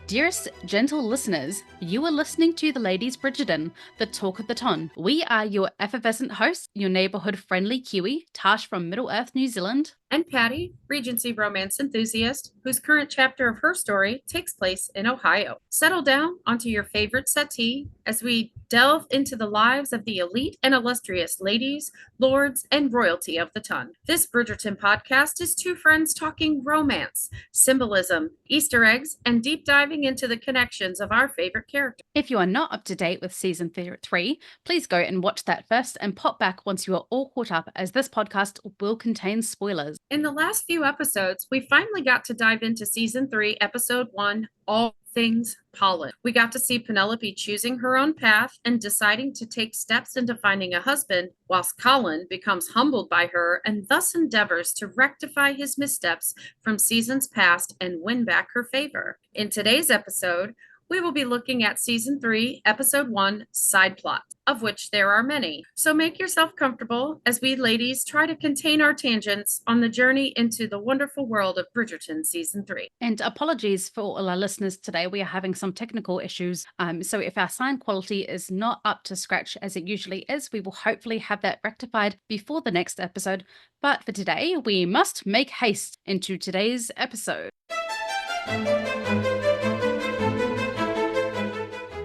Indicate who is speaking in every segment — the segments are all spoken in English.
Speaker 1: Dearest gentle listeners, you are listening to the Ladies Bridgerton, the talk of the ton. We are your effervescent hosts, your neighborhood friendly Kiwi, Tash from Middle Earth, New Zealand.
Speaker 2: And Patty, Regency romance enthusiast, whose current chapter of her story takes place in Ohio. Settle down onto your favorite settee as we delve into the lives of the elite and illustrious ladies, lords, and royalty of the ton. This Bridgerton podcast is two friends talking romance, symbolism, Easter eggs, and deep diving into the connections of our favorite characters.
Speaker 1: If you are not up to date with season 3, please go and watch that first and pop back once you are all caught up, as this podcast will contain spoilers.
Speaker 2: In the last few episodes, we finally got to dive into season 3, episode 1, All Things Colin. We got to see Penelope choosing her own path and deciding to take steps into finding a husband, whilst Colin becomes humbled by her and thus endeavors to rectify his missteps from seasons past and win back her favor. In today's episode, we will be looking at season 3, episode 1, side plot, of which there are many. So make yourself comfortable as we ladies try to contain our tangents on the journey into the wonderful world of Bridgerton season 3.
Speaker 1: And apologies for all our listeners today. We are having some technical issues. So if our sound quality is not up to scratch as it usually is, we will hopefully have that rectified before the next episode. But for today, we must make haste into today's episode.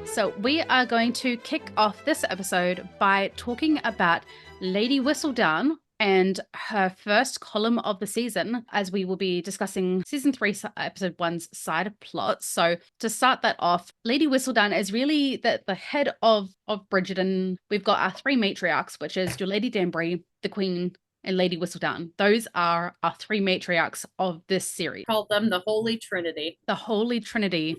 Speaker 1: So we are going to kick off this episode by talking about Lady Whistledown and her first column of the season, as we will be discussing season 3, episode 1's side plot. So to start that off, Lady Whistledown is really the head of Bridgerton. We've got our 3 matriarchs, which is your Lady Danbury, the Queen, and Lady Whistledown. Those are our 3 matriarchs of this series.
Speaker 2: Called them the Holy Trinity.
Speaker 1: The Holy Trinity.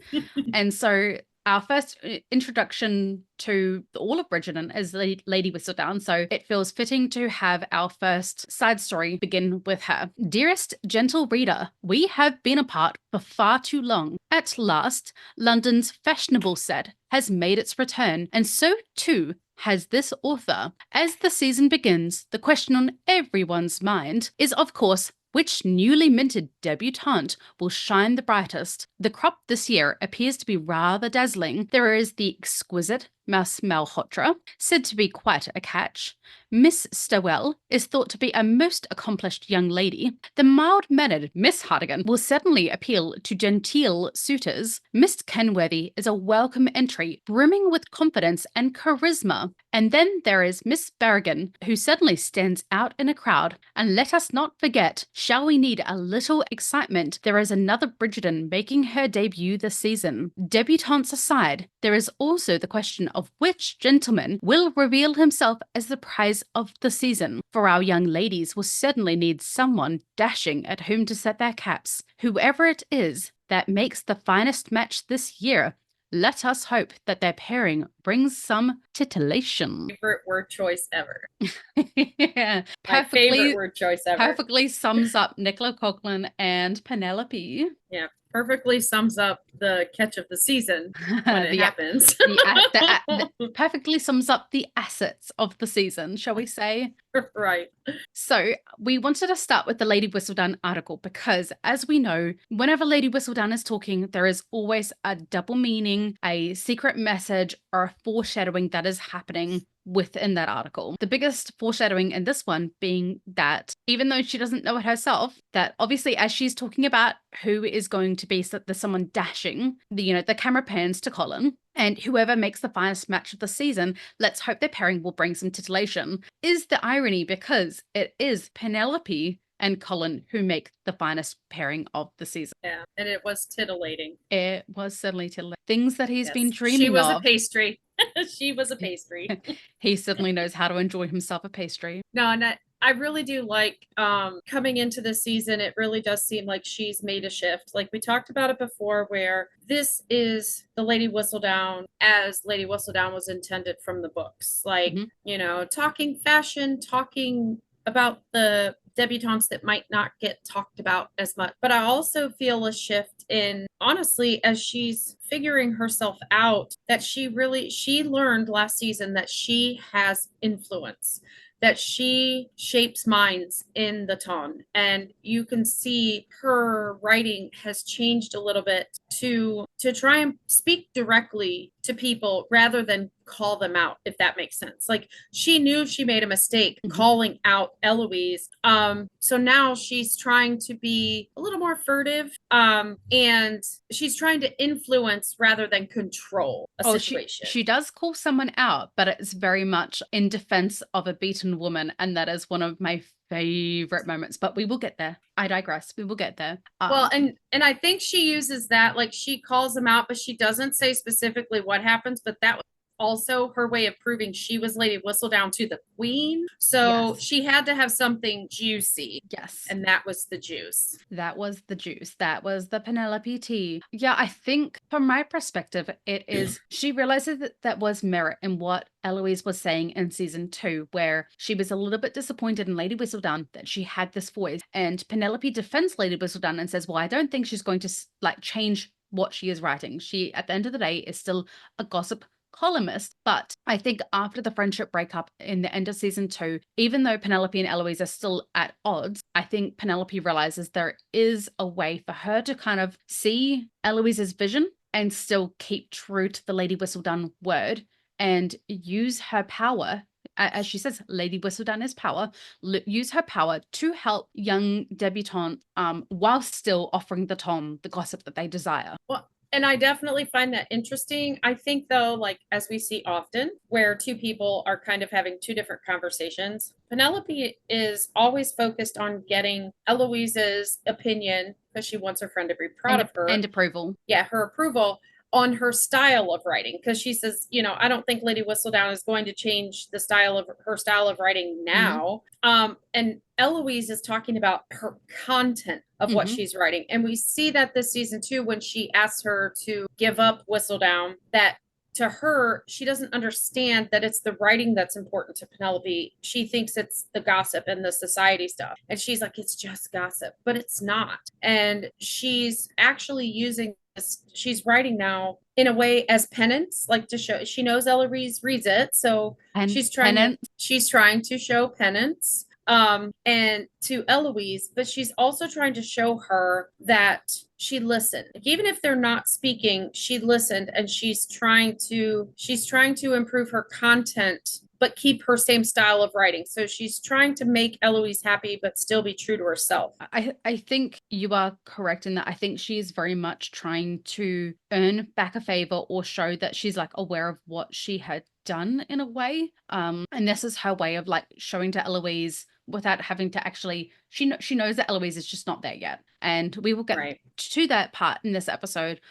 Speaker 1: And so our first introduction to all of Bridgerton is Lady Whistledown, so it feels fitting to have our first side story begin with her. Dearest gentle reader, we have been apart for far too long. At last, London's fashionable set has made its return, and so too has this author. As the season begins, the question on everyone's mind is, of course, which newly minted debutante will shine the brightest? The crop this year appears to be rather dazzling. There is the exquisite Miss Malhotra, said to be quite a catch. Miss Stowell is thought to be a most accomplished young lady. The mild-mannered Miss Hardigan will certainly appeal to genteel suitors. Miss Kenworthy is a welcome entry, brimming with confidence and charisma. And then there is Miss Berrigan, who certainly stands out in a crowd. And let us not forget, shall we need a little excitement, there is another Bridgerton making her debut this season. Debutantes aside, there is also the question of which gentleman will reveal himself as the prize of the season. For our young ladies will certainly need someone dashing at whom to set their caps. Whoever it is that makes the finest match this year, let us hope that their pairing brings some titillation.
Speaker 2: Favorite word choice ever.
Speaker 1: Yeah,
Speaker 2: My favorite word choice ever.
Speaker 1: Perfectly sums up Nicola Coughlan and Penelope.
Speaker 2: Yeah, perfectly sums up the catch of the season when it happens.
Speaker 1: Perfectly sums up the assets of the season, shall we say?
Speaker 2: Right.
Speaker 1: So we wanted to start with the Lady Whistledown article because, as we know, whenever Lady Whistledown is talking, there is always a double meaning, a secret message, or a foreshadowing that is happening within that article. The biggest foreshadowing in this one being that, even though she doesn't know it herself, that obviously as she's talking about who is going to be the someone dashing, the camera pans to Colin, and whoever makes the finest match of the season, let's hope their pairing will bring some titillation, is the irony, because it is Penelope and Colin who make the finest pairing of the season.
Speaker 2: Yeah, and it was tittillating.
Speaker 1: It was certainly titillating. Things that he's been dreaming of.
Speaker 2: She was a pastry. She was a pastry.
Speaker 1: He certainly knows how to enjoy himself a pastry.
Speaker 2: No, and I really do like coming into this season. It really does seem like she's made a shift. Like we talked about it before, where this is the Lady Whistledown as Lady Whistledown was intended from the books. Like, talking fashion, talking about the debutantes that might not get talked about as much. But I also feel a shift in, honestly, as she's figuring herself out, that she learned last season that she has influence. that she shapes minds in the ton. And you can see her writing has changed a little bit to try and speak directly to people rather than call them out, if that makes sense. Like she knew she made a mistake calling out Eloise. So now she's trying to be a little more furtive. And she's trying to influence rather than control a
Speaker 1: Oh,
Speaker 2: situation.
Speaker 1: she does call someone out, but it's very much in defense of a beaten woman, and that is one of my favorite moments. But we will get there. I digress. We will get there.
Speaker 2: Well, and I think she uses that, like she calls them out, but she doesn't say specifically what happens. But that was also her way of proving she was Lady Whistledown to the Queen. So
Speaker 1: Yes.
Speaker 2: she had to have something juicy.
Speaker 1: Yes.
Speaker 2: And that was the juice.
Speaker 1: That was the juice. That was the Penelope tea. Yeah, I think from my perspective, it is she realizes that that was merit in what Eloise was saying in season 2, where she was a little bit disappointed in Lady Whistledown that she had this voice. And Penelope defends Lady Whistledown and says, well, I don't think she's going to like change what she is writing. She, at the end of the day, is still a gossip columnist. But I think after the friendship breakup in the end of season 2, even though Penelope and Eloise are still at odds, I think Penelope realizes there is a way for her to kind of see Eloise's vision and still keep true to the Lady Whistledown word and use her power. As she says, Lady Whistledown is power. Use her power to help young debutantes while still offering the Tom the gossip that they desire.
Speaker 2: Well, and I definitely find that interesting. I think, though, like as we see often, where two people are kind of having two different conversations, Penelope is always focused on getting Eloise's opinion because she wants her friend to be proud of her.
Speaker 1: And approval.
Speaker 2: Yeah, her approval on her style of writing because she says, I don't think Lady Whistledown is going to change the style of her style of writing now. And Eloise is talking about her content of what she's writing. And we see that this season too, when she asks her to give up Whistledown, that to her, she doesn't understand that it's the writing that's important to Penelope. She thinks it's the gossip and the society stuff. And she's like, it's just gossip, but it's not. And she's actually using this, she's writing now in a way as penance, like to show she knows Eloise reads it. So she's trying to show penance and to Eloise, but she's also trying to show her that she listened. Like, even if they're not speaking, she listened and she's trying to improve her content but keep her same style of writing. So she's trying to make Eloise happy but still be true to herself.
Speaker 1: I think you are correct in that. I think she is very much trying to earn back a favor or show that she's like aware of what she had done in a way. And this is her way of like showing to Eloise without having to actually, she knows that Eloise is just not there yet. And we will get to that part in this episode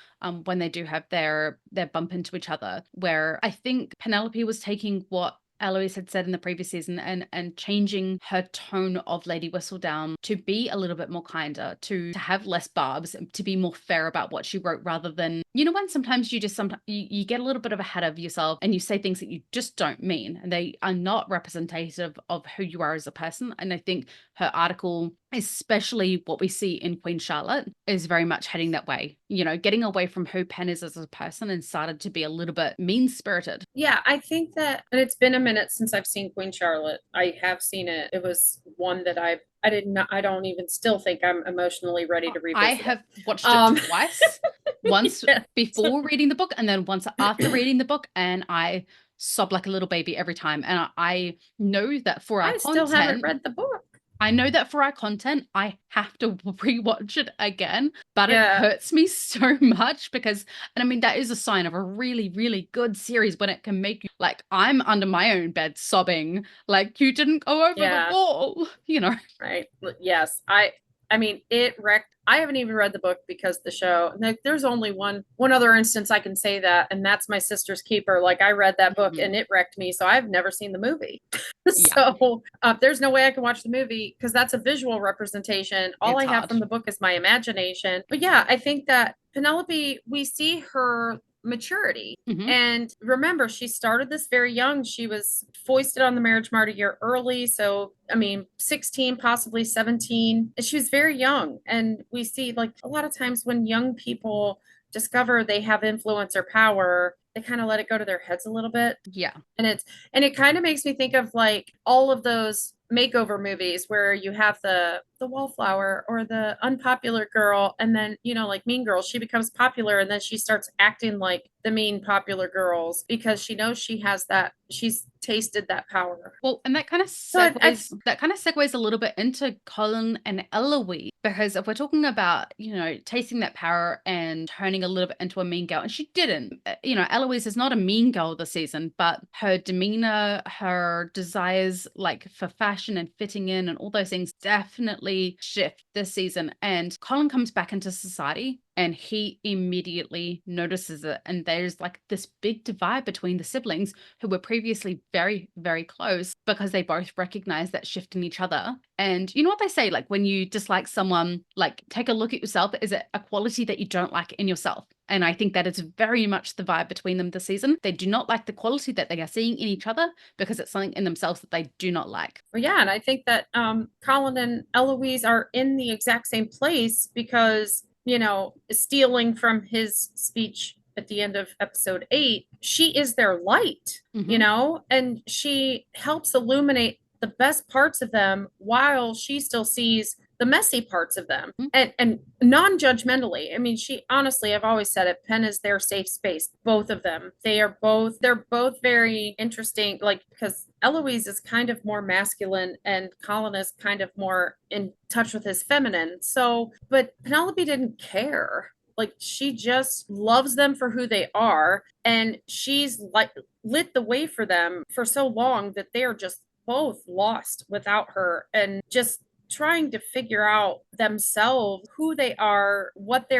Speaker 1: when they do have their bump into each other, where I think Penelope was taking what Eloise had said in the previous season and changing her tone of Lady Whistledown to be a little bit more kinder, to have less barbs, to be more fair about what she wrote rather than, when sometimes you just you get a little bit of ahead of yourself and you say things that you just don't mean and they are not representative of who you are as a person. And I think her article, especially what we see in Queen Charlotte, is very much heading that way, getting away from who Pen is as a person and started to be a little bit mean-spirited.
Speaker 2: Yeah, I think that, and it's been a minute since I've seen Queen Charlotte. I have seen it. It was one that I don't even still think I'm emotionally ready to revisit.
Speaker 1: I have watched it twice. Once before reading the book and then once after reading the book, and I sob like a little baby every time. And I know that for our content,
Speaker 2: I still haven't read the book.
Speaker 1: I know that for our content, I have to rewatch it again, but it hurts me so much because, and I mean, that is a sign of a really, really good series when it can make you, like, I'm under my own bed sobbing, like, you didn't go over the wall,
Speaker 2: Right. Yes. I mean, it wrecked. I haven't even read the book because the show, there's only one other instance I can say that, and that's My Sister's Keeper. Like, I read that book and it wrecked me, so I've never seen the movie. So there's no way I can watch the movie because that's a visual representation. All I have from the book is my imagination. But yeah, I think that Penelope, we see her maturity. And remember, she started this very young. She was foisted on the marriage mart a year early. So, I mean, 16, possibly 17. She was very young. And we see, like, a lot of times when young people discover they have influence or power, they kind of let it go to their heads a little bit.
Speaker 1: Yeah.
Speaker 2: And it kind of makes me think of like all of those makeover movies where you have the wallflower or the unpopular girl, and then like Mean Girls, she becomes popular and then she starts acting like the mean popular girls because she knows she's tasted that power.
Speaker 1: Well, and
Speaker 2: So
Speaker 1: that kind of segues a little bit into Colin and Eloise, because if we're talking about, tasting that power and turning a little bit into a mean girl, and she didn't, Eloise is not a mean girl this season, but her demeanor, her desires like for fashion and fitting in and all those things definitely shift this season. And Colin comes back into society and he immediately notices it. And there's like this big divide between the siblings who were previously very, very close because they both recognize that shift in each other. And you know what they say, like when you dislike someone, like take a look at yourself. Is it a quality that you don't like in yourself? And I think that is very much the vibe between them this season. They do not like the quality that they are seeing in each other because it's something in themselves that they do not like.
Speaker 2: Well, yeah, and I think that Colin and Eloise are in the exact same place because, stealing from his speech at the end of episode 8, she is their light, and she helps illuminate the best parts of them while she still sees the messy parts of them, and non-judgmentally. I mean, she honestly, I've always said it, Penn is their safe space, both of them. They're both very interesting, like, because Eloise is kind of more masculine and Colin is kind of more in touch with his feminine. So, but Penelope didn't care. Like, she just loves them for who they are, and she's like lit the way for them for so long that they are just both lost without her and just trying to figure out themselves, who they are, what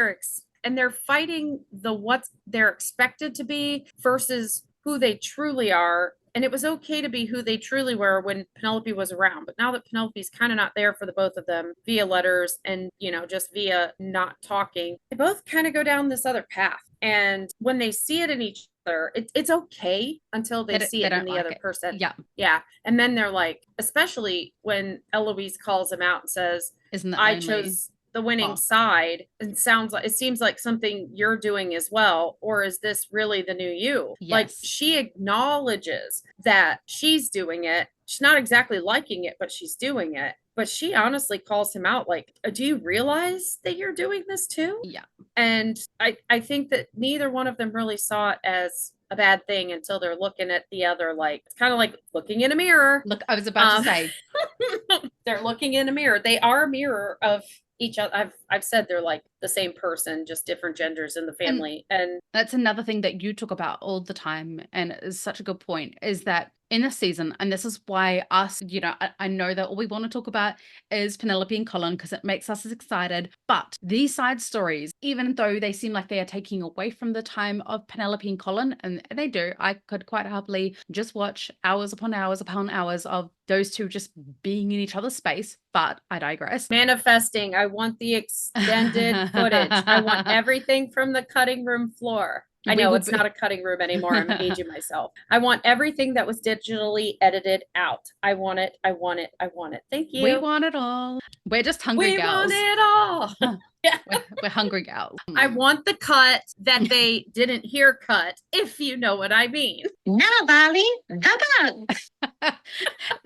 Speaker 2: and they're fighting the what they're expected to be versus who they truly are. And it was okay to be who they truly were when Penelope was around. But now that Penelope's kind of not there for the both of them via letters and, just via not talking, they both kind of go down this other path. And when they see it in each other, it's okay until they see it in the other person.
Speaker 1: Yeah.
Speaker 2: Yeah. And then they're like, especially when Eloise calls him out and says,
Speaker 1: "Isn't that
Speaker 2: I
Speaker 1: lonely?
Speaker 2: chose the winning side." And it seems like something you're doing as well, or is this really the new you?
Speaker 1: Yes.
Speaker 2: Like, she acknowledges that she's doing it. She's not exactly liking it, but she's doing it. But she honestly calls him out like, do you realize that you're doing this too?
Speaker 1: Yeah.
Speaker 2: And I think that neither one of them really saw it as a bad thing until they're looking at the other, like, it's kind of like looking in a mirror.
Speaker 1: Look, I was about to say.
Speaker 2: They're looking in a mirror. They are a mirror of each other. I've said they're like the same person, just different genders in the family. And
Speaker 1: that's another thing that you talk about all the time, and is such a good point, is that in this season, and this is why us, I know that all we want to talk about is Penelope and Colin because it makes us excited. But these side stories, even though they seem like they are taking away from the time of Penelope and Colin, and they do, I could quite happily just watch hours upon hours upon hours of those two just being in each other's space. But I digress.
Speaker 2: Manifesting. I want the extended footage. I want everything from the cutting room floor. I know it's not a cutting room anymore. I'm aging myself. I want everything that was digitally edited out. I want it. I want it. I want it. Thank you.
Speaker 1: We want it all. We're just hungry gals.
Speaker 2: We want it all.
Speaker 1: Yeah. We're hungry gals.
Speaker 2: I want the cut that they didn't hear cut, if you know what I mean.
Speaker 3: Now, Bali, come on.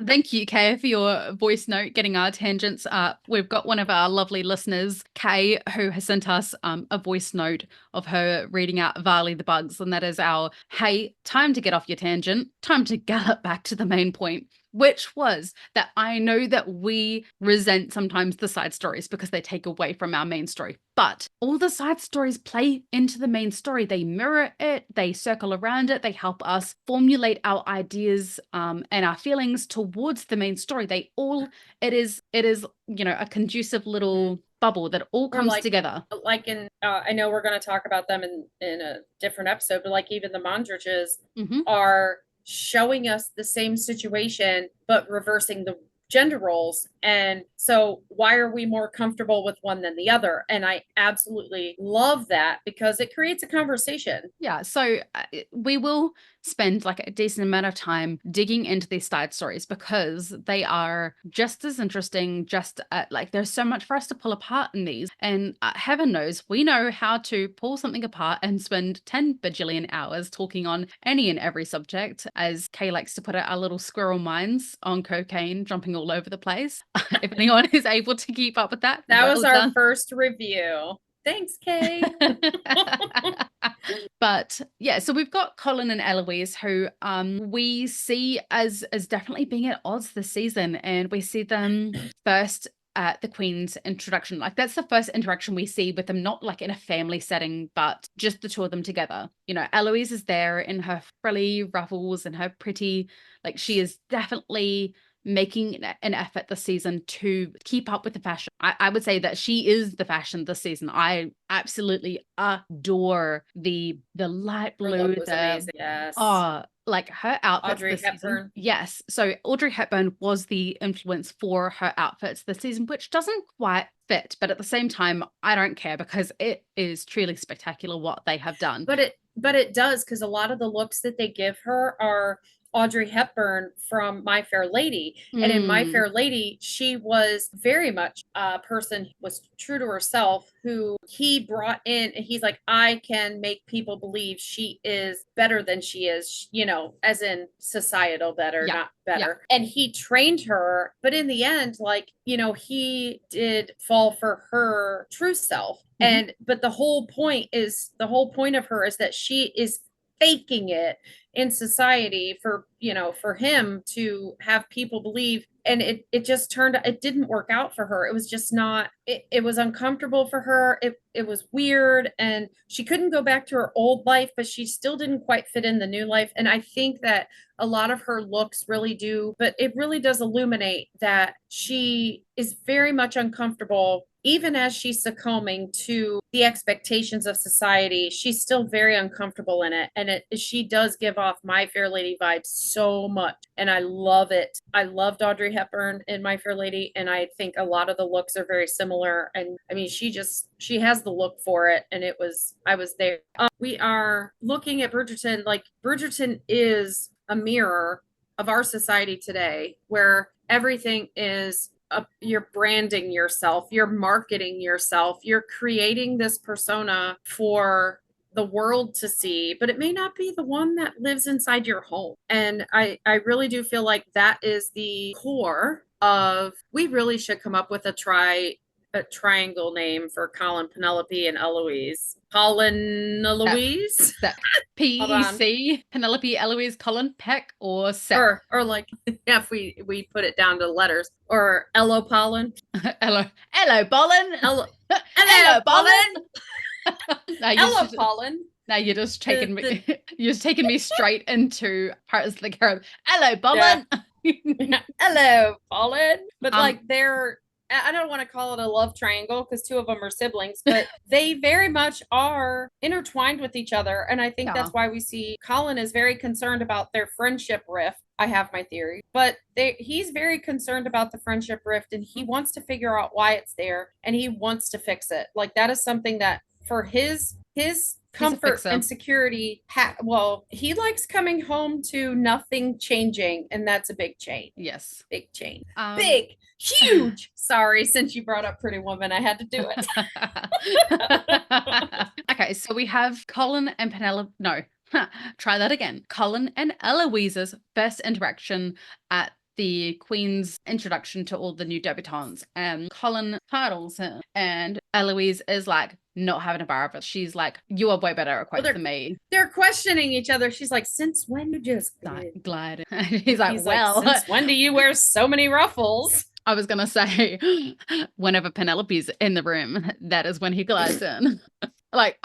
Speaker 1: Thank you, Kay, for your voice note, getting our tangents up. We've got one of our lovely listeners, Kay, who has sent us a voice note of her reading out Varley the Bugs. And that is our, hey, time to get off your tangent, time to gallop back to the main point. Which was that I know that we resent sometimes the side stories because they take away from our main story. But all the side stories play into the main story. They mirror it, they circle around it, they help us formulate our ideas and our feelings towards the main story. It is, a conducive little bubble that all comes together.
Speaker 2: Like in, I know we're going to talk about them in a different episode, but like even the Mondriches are showing us the same situation, but reversing the gender roles. And so why are we more comfortable with one than the other? And I absolutely love that because it creates a conversation.
Speaker 1: Yeah, so we will spend like a decent amount of time digging into these side stories because they are just as interesting, like there's so much for us to pull apart in these. And heaven knows, we know how to pull something apart and spend 10 bajillion hours talking on any and every subject. As Kay likes to put it, our little squirrel minds on cocaine, jumping all over the place. If anyone is able to keep up with that,
Speaker 2: That
Speaker 1: well
Speaker 2: was our
Speaker 1: done.
Speaker 2: first review. Thanks, Kay.
Speaker 1: But yeah, so we've got Colin and Eloise, who we see as definitely being at odds this season, and we see them first at the Queen's introduction. Like that's the first interaction we see with them, not like in a family setting, but just the two of them together. You know, Eloise is there in her frilly ruffles and her pretty, like she is definitely making an effort this season to keep up with the fashion. I would say that she is the fashion this season. I absolutely adore the light
Speaker 2: Her
Speaker 1: blue,
Speaker 2: look was
Speaker 1: the
Speaker 2: amazing. Yes.
Speaker 1: like her outfits
Speaker 2: Audrey
Speaker 1: this season.
Speaker 2: Hepburn.
Speaker 1: Yes. So Audrey Hepburn was the influence for her outfits this season, which doesn't quite fit, but at the same time, I don't care because it is truly spectacular what they have done.
Speaker 2: But it does, because a lot of the looks that they give her are Audrey Hepburn from My Fair Lady. And in My Fair Lady, she was very much a person who was true to herself, who he brought in, and he's like, I can make people believe she is better than she is, you know, as in societal better,
Speaker 1: Yeah.
Speaker 2: not better. And he trained her, but in the end, like, you know, he did fall for her true self. And but the whole point of her is that she is faking it in society for, you know, for him to have people believe. And it just it didn't work out for her. It was just not, it was uncomfortable for her. It was weird, and she couldn't go back to her old life, but she still didn't quite fit in the new life. And I think that a lot of her looks really do, but it really does illuminate that she is very much uncomfortable. Even as she's succumbing to the expectations of society, she's still very uncomfortable in it. And she does give off My Fair Lady vibes so much. And I love it. I loved Audrey Hepburn in My Fair Lady. And I think a lot of the looks are very similar. And I mean, she has the look for it. And I was there. We are looking at Bridgerton. Like, Bridgerton is a mirror of our society today, where everything is you're branding yourself, you're marketing yourself, you're creating this persona for the world to see, but it may not be the one that lives inside your home. And I really do feel like that is the core of, we really should come up with a triangle name for Colin, Penelope, and Eloise. Colin, Eloise?
Speaker 1: PEC, Penelope, Eloise, Colin, Peck, or Seth.
Speaker 2: Or like, yeah, if we put it down to letters. Or Elo Pollen.
Speaker 1: Hello Pollen.
Speaker 2: Hello
Speaker 1: Pollen.
Speaker 2: Elo Pollen.
Speaker 1: Now you're just taking me. You're just taking me straight into Pirates of the Caribbean. Hello, Pollen.
Speaker 2: Yeah. Hello, Pollen. But like, I don't want to call it a love triangle because two of them are siblings, but they very much are intertwined with each other. And I think that's why we see Colin is very concerned about their friendship rift. I have my theory, but he's very concerned about the friendship rift, and he wants to figure out why it's there, and he wants to fix it. Like, that is something that for his comfort and security, he likes coming home to nothing changing, and that's a big change.
Speaker 1: Yes.
Speaker 2: Big change. Big, huge. Sorry, since you brought up Pretty Woman, I had to do
Speaker 1: it. Okay, so we have Colin and Penelope. No, try that again. Colin and Eloise's first interaction at the Queen's introduction to all the new debutantes. And Colin titles him, and Eloise is like, not having a bar of it. She's like, you are way better at quotes than me.
Speaker 2: They're questioning each other. She's like, since when you just
Speaker 1: glide? He's like,
Speaker 2: since when do you wear so many ruffles?
Speaker 1: I was gonna say, whenever Penelope's in the room, that is when he glides in. Like,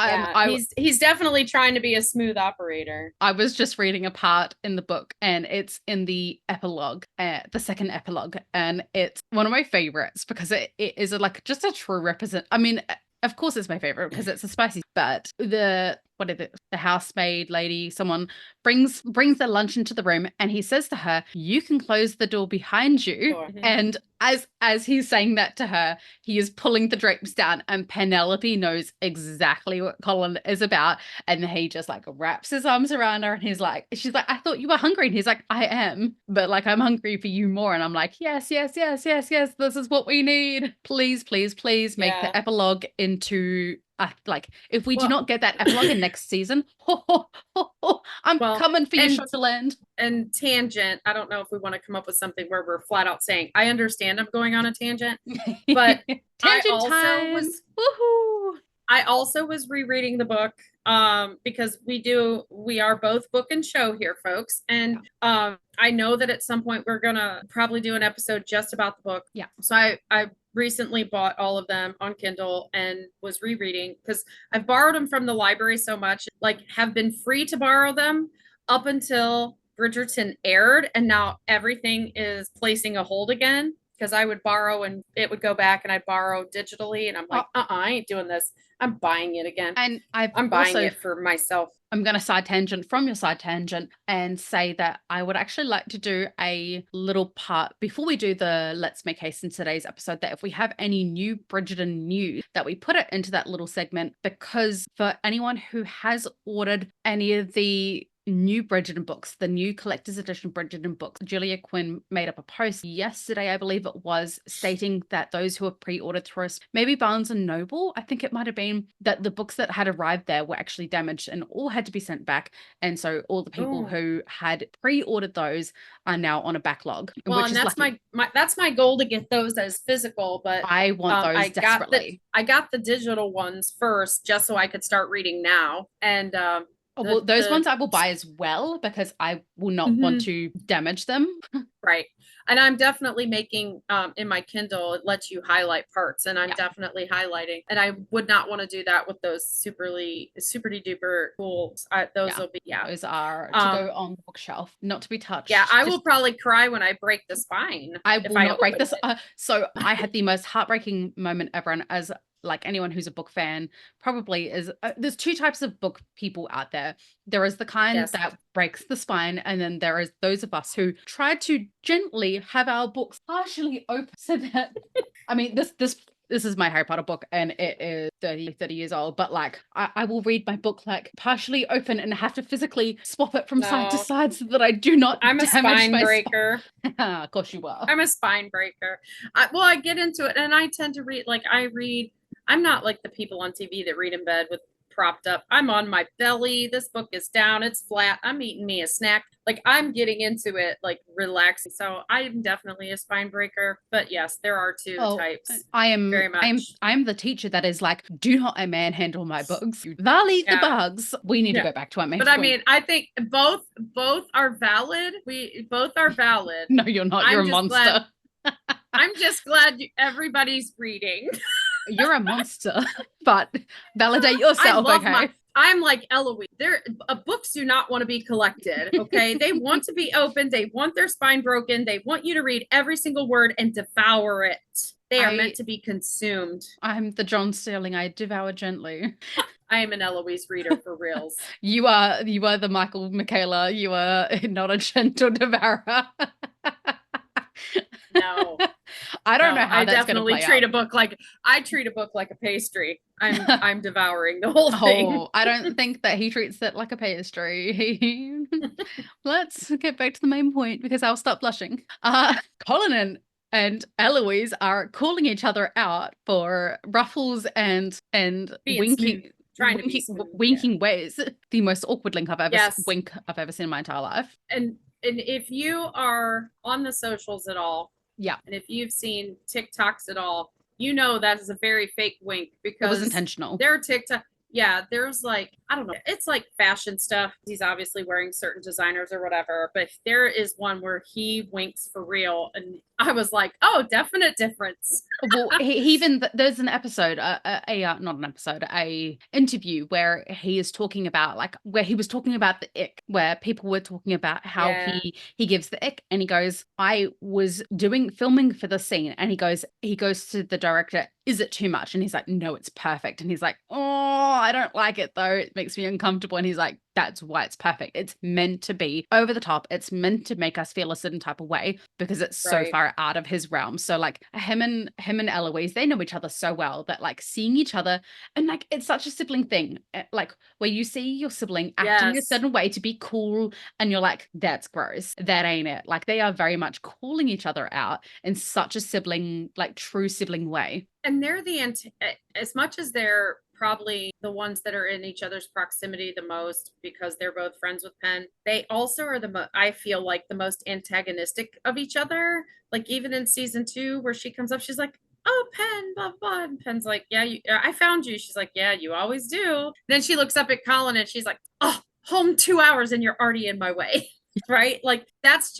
Speaker 2: he's definitely trying to be a smooth operator.
Speaker 1: I was just reading a part in the book, and it's in the epilogue, the second epilogue, and it's one of my favorites because it is like just a true represent. I mean, of course it's my favorite because it's a spicy, but the what is it, the housemaid lady, someone brings their lunch into the room, and he says to her, "You can close the door behind you."
Speaker 2: Sure.
Speaker 1: And as he's saying that to her, he is pulling the drapes down, and Penelope knows exactly what Colin is about. And he just like wraps his arms around her, and she's like, "I thought you were hungry." And he's like, "I am, but like I'm hungry for you more." And I'm like, yes, yes, yes, yes, yes, this is what we need. Please, please, please make the epilogue into like, if we do not get that epilogue in next season, I'm coming for you, Shondaland.
Speaker 2: And tangent, I don't know if we want to come up with something where we're flat out saying, I understand I'm going on a tangent, but
Speaker 1: tangent time. Woohoo!
Speaker 2: I also was rereading the book because we are both book and show here, folks. And I know that at some point we're going to probably do an episode just about the book.
Speaker 1: Yeah.
Speaker 2: So I recently bought all of them on Kindle and was rereading because I've borrowed them from the library so much, like have been free to borrow them up until Bridgerton aired. And now everything is placing a hold again because I would borrow and it would go back and I'd borrow digitally. And I'm like, I ain't doing this. I'm buying it again.
Speaker 1: And I'm
Speaker 2: buying it for myself.
Speaker 1: I'm going to side tangent from your side tangent and say that I would actually like to do a little part before we do the Let's Make Haste in today's episode, that if we have any new Bridgerton news, that we put it into that little segment, because for anyone who has ordered any of the new Bridgerton books, the new collector's edition Bridgerton books, Julia Quinn made up a post yesterday, I believe it was, stating that those who have pre-ordered through us, maybe Barnes and Noble, I think it might have been, that the books that had arrived there were actually damaged and all had to be sent back. And so all the people who had pre-ordered those are now on a backlog.
Speaker 2: Well, and that's that's my goal, to get those as physical, but
Speaker 1: I want those desperately.
Speaker 2: I got the digital ones first just so I could start reading now. And
Speaker 1: well, those ones I will buy as well, because I will not want to damage them.
Speaker 2: Right. And I'm definitely making, in my Kindle, it lets you highlight parts, and I'm definitely highlighting. And I would not want to do that with those super duper cool. Those will be,
Speaker 1: those are to go on the bookshelf, not to be touched.
Speaker 2: Yeah, I will probably cry when I break the spine.
Speaker 1: I will not break this. So I had the most heartbreaking moment ever, and as like anyone who's a book fan probably is, there's two types of book people out there. There is the kind that breaks the spine, and then there is those of us who try to gently have our books partially open so that I mean, this is my Harry Potter book, and it is 30 years old, but like I will read my book like partially open and have to physically swap it from side to side so that I do not
Speaker 2: I'm a spine breaker.
Speaker 1: Of course you are.
Speaker 2: I'm a spine breaker. I get into it, and I tend to read, I'm not like the people on TV that read in bed with propped up. I'm on my belly. This book is down. It's flat. I'm eating me a snack. Like, I'm getting into it, like relaxing. So I'm definitely a spine breaker. But yes, there are two types.
Speaker 1: I am
Speaker 2: very much.
Speaker 1: I am the teacher that is like, do not manhandle my bugs. They'll eat the bugs. We need to go back to our main
Speaker 2: point. But I mean, I think both are valid. We both are valid.
Speaker 1: No, you're not. You're a monster.
Speaker 2: I'm just glad everybody's reading.
Speaker 1: You're a monster, but validate yourself, okay?
Speaker 2: I'm like Eloise. Books do not want to be collected, okay? They want to be open. They want their spine broken. They want you to read every single word and devour it. They are meant to be consumed.
Speaker 1: I'm the John Sterling. I devour gently.
Speaker 2: I am an Eloise reader for reals.
Speaker 1: You are the Michael Michaela. You are not a gentle devourer.
Speaker 2: No.
Speaker 1: I don't know how that's going to play
Speaker 2: out. I treat a book like a pastry. I'm devouring the whole thing.
Speaker 1: Oh, I don't think that he treats it like a pastry. Let's get back to the main point, because I'll stop blushing. Colin and Eloise are calling each other out for ruffles and winking. Winking ways. The most awkward wink I've ever seen in my entire life.
Speaker 2: And if you are on the socials at all, and if you've seen TikToks at all, you know that is a very fake wink, because
Speaker 1: it was intentional.
Speaker 2: Their TikTok, there's like, I don't know, it's like fashion stuff. He's obviously wearing certain designers or whatever, but there is one where he winks for real, and I was like, oh, definite difference.
Speaker 1: Well, he even there's an episode, not an episode, a interview where he is talking about where he was talking about the ick, where people were talking about how
Speaker 2: Yeah.
Speaker 1: he gives the ick, and he goes, I was filming for the scene, and he goes to the director, is it too much? And he's like, no, it's perfect. And he's like, oh, I don't like it though. It makes me uncomfortable. And he's like, that's why it's perfect. It's meant to be over the top. It's meant to make us feel a certain type of way because it's so
Speaker 2: Right.
Speaker 1: far out of his realm. So like him and Eloise, they know each other so well that like seeing each other, and like it's such a sibling thing, like where you see your sibling acting a
Speaker 2: Yes.
Speaker 1: certain way to be cool, and you're like, that's gross. That ain't it. Like they are very much calling each other out in such a sibling, like true sibling way.
Speaker 2: And they're as much as they're probably the ones that are in each other's proximity the most because they're both friends with Penn, they also are I feel like the most antagonistic of each other. Like even in season 2 where she comes up, she's like, oh, Penn, blah, blah. And Penn's like, yeah, I found you. She's like, yeah, you always do. Then she looks up at Colin and she's like, oh, home 2 hours and you're already in my way. Right? Like that's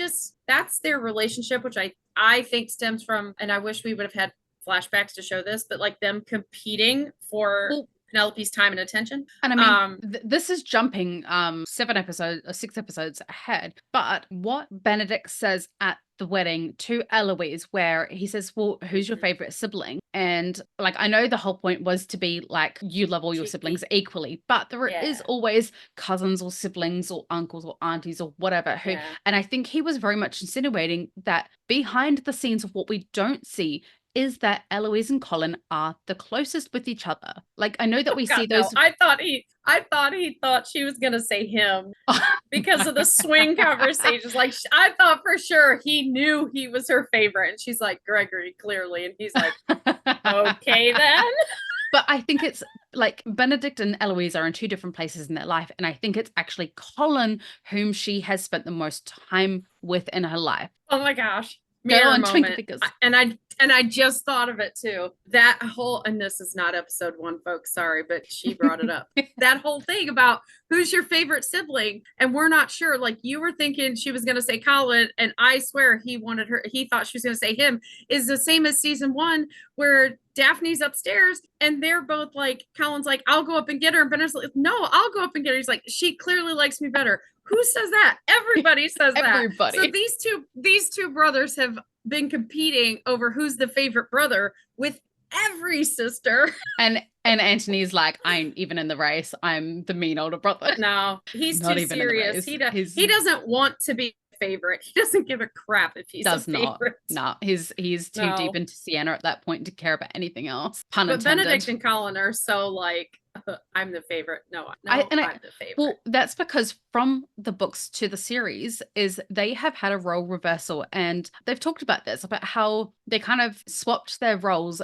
Speaker 2: their relationship, which I think stems from, and I wish we would have had flashbacks to show this, but like them competing for Penelope's time and attention.
Speaker 1: And I mean, this is jumping 6 episodes ahead. But what Benedict says at the wedding to Eloise, where he says, well, who's your favorite sibling? And like, I know the whole point was to be like, you love all your siblings equally, but there is always cousins or siblings or uncles or aunties or whatever who, and I think he was very much insinuating that behind the scenes of what we don't see is that Eloise and Colin are the closest with each other. Like, I know that we see those.
Speaker 2: No. I thought he thought she was gonna say him because of the swing conversations. Like, I thought for sure he knew he was her favorite, and she's like, Gregory, clearly, and he's like, okay then.
Speaker 1: But I think it's like Benedict and Eloise are in 2 different places in their life, and I think it's actually Colin whom she has spent the most time with in her life.
Speaker 2: Oh my gosh.
Speaker 1: Go on, Twinkle Fingers.
Speaker 2: And I just thought of it too. That whole, and this is not episode 1, folks, sorry, but she brought it up. That whole thing about who's your favorite sibling, and we're not sure. Like you were thinking she was gonna say Colin, and I swear he thought she was gonna say him, is the same as season 1 where Daphne's upstairs and they're both like, Colin's like, I'll go up and get her, and Ben's like, no, I'll go up and get her. He's like, she clearly likes me better. Who says that? Everybody says that.
Speaker 1: Everybody.
Speaker 2: So these two brothers have been competing over who's the favorite brother with every sister.
Speaker 1: And Anthony's like, I'm even in the race. I'm the mean older brother.
Speaker 2: No, he's not too serious. He doesn't want to be a favorite. He doesn't give a crap if he's a favorite.
Speaker 1: No, he's too deep into Sienna at that point to care about anything else. Pun intended.
Speaker 2: Benedict and Colin are so like, I'm the favorite. I'm the favorite.
Speaker 1: Well, that's because from the books to the series is they have had a role reversal, and they've talked about this, about how they kind of swapped their roles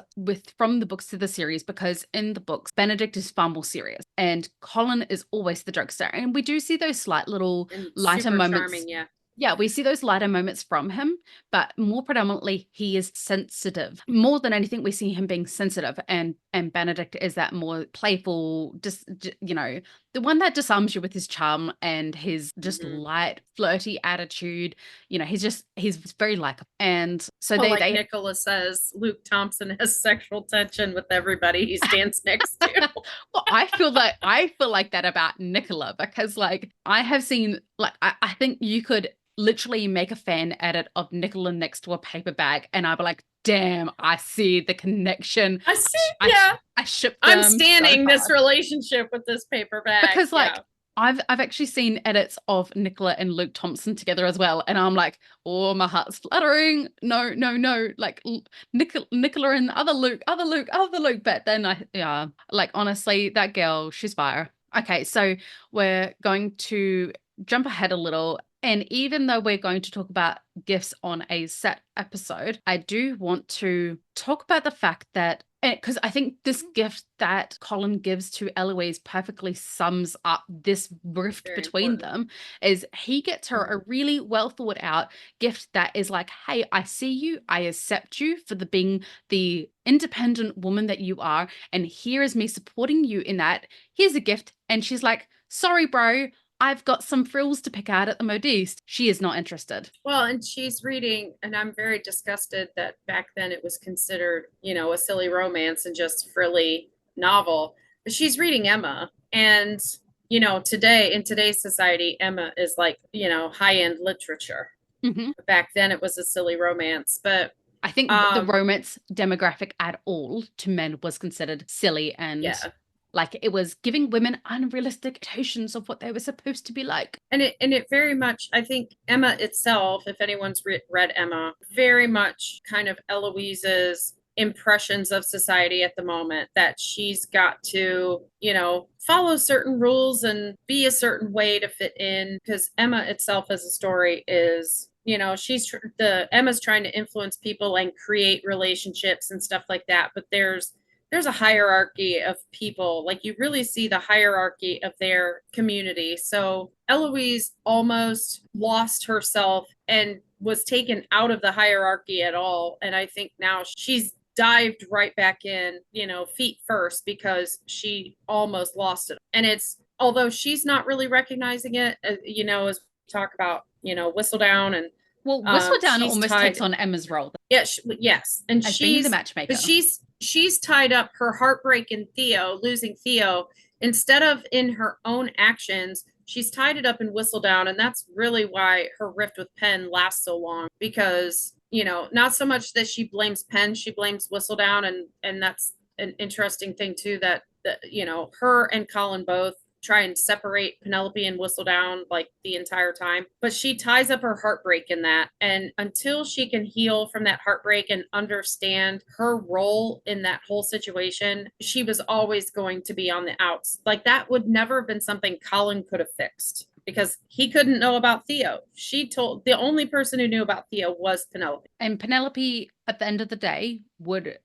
Speaker 1: from the books to the series, because in the books, Benedict is far more serious and Colin is always the jokester. And we do see those slight little lighter moments. Charming, yeah, we see those lighter moments from him, but more predominantly, he is sensitive. More than anything, we see him being sensitive, and Benedict is that more playful, just, the one that disarms you with his charm and his just light, flirty attitude. He's very likable. And so they
Speaker 2: Nicola says, Luke Thompson has sexual tension with everybody he stands next to.
Speaker 1: Well, I feel like that about Nicola, because like I have seen, like, I think you could literally make a fan edit of Nicola next to a paper bag, and I'd be like, damn, I see the connection.
Speaker 2: I see,
Speaker 1: I ship them.
Speaker 2: I'm standing this relationship with this paper bag.
Speaker 1: Because I've actually seen edits of Nicola and Luke Thompson together as well, and I'm like, oh, my heart's fluttering. No. Like Nicola and other Luke. But then honestly, that girl, she's fire. Okay, so we're going to jump ahead a little. And even though we're going to talk about gifts on a set episode, I do want to talk about the fact that, because I think this gift that Colin gives to Eloise perfectly sums up this rift between them, is he gets her a really well thought out gift that is like, hey, I see you, I accept you for being the independent woman that you are, and here is me supporting you in that. Here's a gift. And she's like, sorry, bro, I've got some frills to pick out at the modiste. She is not interested.
Speaker 2: Well, and she's reading, and I'm very disgusted that back then it was considered, a silly romance and just frilly novel. But she's reading Emma. And, today, in today's society, Emma is like, high-end literature.
Speaker 1: Mm-hmm.
Speaker 2: Back then it was a silly romance. But
Speaker 1: I think the romance demographic at all to men was considered silly and like it was giving women unrealistic expectations of what they were supposed to be like.
Speaker 2: And it very much, I think Emma itself, if anyone's read Emma, very much kind of Eloise's impressions of society at the moment, that she's got to, follow certain rules and be a certain way to fit in, because Emma itself as a story is, Emma's trying to influence people and create relationships and stuff like that, but there's a hierarchy of people. Like, you really see the hierarchy of their community. So Eloise almost lost herself and was taken out of the hierarchy at all. And I think now she's dived right back in, feet first, because she almost lost it. And although she's not really recognizing it, as we talk about, Whistledown and
Speaker 1: Whistledown almost takes on Emma's role.
Speaker 2: Yes. And
Speaker 1: as being the matchmaker.
Speaker 2: But she's tied up her heartbreak in Theo, losing Theo, instead of in her own actions. She's tied it up in Whistledown, and that's really why her rift with Penn lasts so long, because, not so much that she blames Penn, she blames Whistledown, and that's an interesting thing too, that her and Colin both try and separate Penelope and Whistledown like the entire time. But she ties up her heartbreak in that. And until she can heal from that heartbreak and understand her role in that whole situation, she was always going to be on the outs. Like, that would never have been something Colin could have fixed, because he couldn't know about Theo. The only person who knew about Theo was Penelope.
Speaker 1: And Penelope, at the end of the day, would...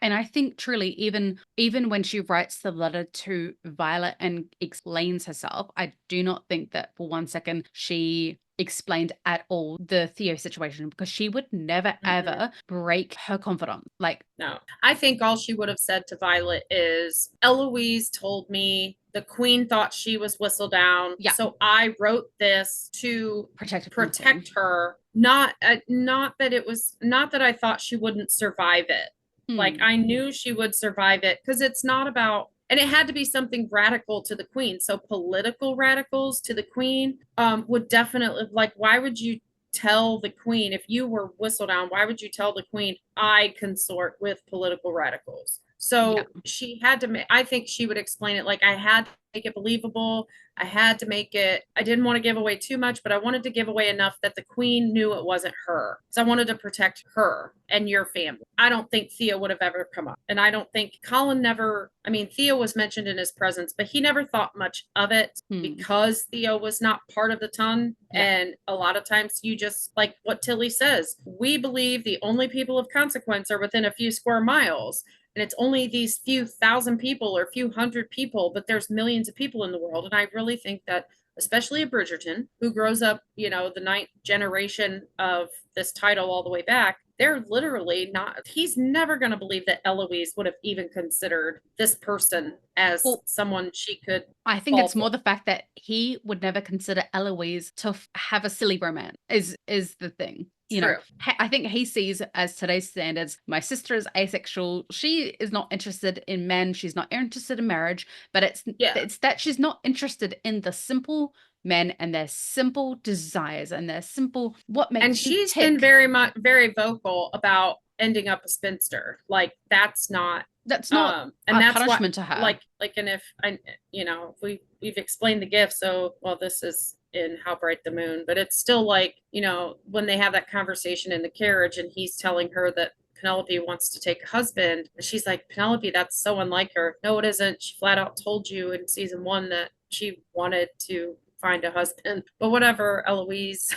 Speaker 1: And I think truly, even when she writes the letter to Violet and explains herself, I do not think that for one second she explained at all the Theo situation, because she would never, ever break her confidence. Like,
Speaker 2: no, I think all she would have said to Violet is, Eloise told me the queen thought she was Whistledown. Yeah. So I wrote this to protect her. Not that I thought she wouldn't survive it. Like, I knew she would survive it, because it's not about, and it had to be something radical to the queen. So political radicals to the queen would definitely, like, why would you tell the queen, if you were Whistledown, why would you tell the queen, I consort with political radicals? So she had to I think she would explain it like, I had to make it believable. I had to make it, I didn't want to give away too much, but I wanted to give away enough that the queen knew it wasn't her. So I wanted to protect her and your family. I don't think Theo would have ever come up. And I don't think Colin Theo was mentioned in his presence, but he never thought much of it because Theo was not part of the ton. Yeah. And a lot of times you just, like what Tilly says, we believe the only people of consequence are within a few square miles. And it's only these few thousand people or a few hundred people, but there's millions of people in the world. And I really think that, especially a Bridgerton, who grows up, the 9th generation of this title all the way back, they're literally not, he's never going to believe that Eloise would have even considered this person as someone she could.
Speaker 1: I think it's more the fact that he would never consider Eloise to have a silly romance is the thing. I think he sees, as today's standards, my sister is asexual. She is not interested in men. She's not interested in marriage, but it's that she's not interested in the simple men and their simple desires and their simple what makes
Speaker 2: and she's been very vocal about ending up a spinster. Like, that's not
Speaker 1: and
Speaker 2: that's
Speaker 1: punishment to her.
Speaker 2: And if we've explained the gift, so this is in How Bright the Moon, but it's still like, when they have that conversation in the carriage and he's telling her that Penelope wants to take a husband, and she's like, Penelope, that's so unlike her. No, it isn't. She flat out told you in season 1 that she wanted to find a husband. But whatever, Eloise.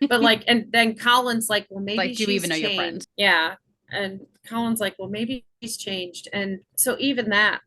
Speaker 2: But and then Colin's like, well, maybe
Speaker 1: do you even know your friend?
Speaker 2: Yeah. And Colin's like, well, maybe he's changed. And so even that,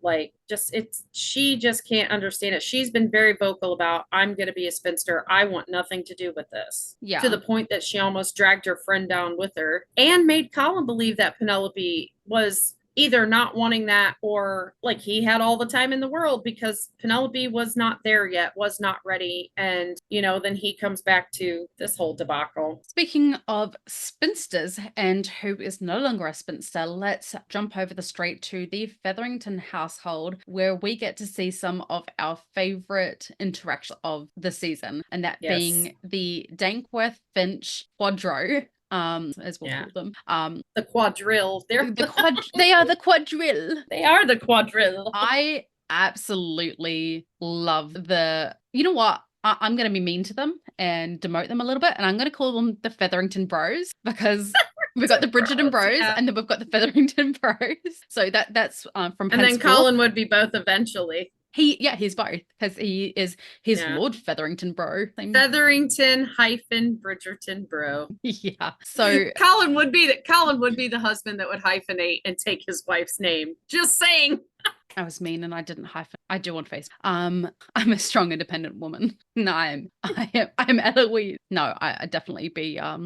Speaker 2: she just can't understand it. She's been very vocal about, I'm going to be a spinster. I want nothing to do with this. Yeah. To the point that she almost dragged her friend down with her and made Colin believe that Penelope was either not wanting that or like he had all the time in the world because Penelope was not there yet, was not ready. And, then he comes back to this whole debacle.
Speaker 1: Speaking of spinsters and who is no longer a spinster, let's jump over the street to the Featherington household where we get to see some of our favorite interaction of the season, and that being the Dankworth Finch quadro. As we'll call them.
Speaker 2: The quadrille.
Speaker 1: They are the quadrille.
Speaker 2: They are the quadrille.
Speaker 1: I absolutely love you know what? I'm going to be mean to them and demote them a little bit, and I'm going to call them the Featherington Bros because we've got the Bridgerton Bros and then we've got the Featherington Bros. So that's from
Speaker 2: and then Colin would be both eventually.
Speaker 1: He's both because he's Lord Featherington Bro.
Speaker 2: Featherington hyphen Bridgerton Bro.
Speaker 1: Yeah. So
Speaker 2: Colin would be the husband that would hyphenate and take his wife's name. Just saying.
Speaker 1: I was mean and I didn't hyphen. I do on Facebook. I'm a strong, independent woman. No, I'm Eloise. No, I definitely be a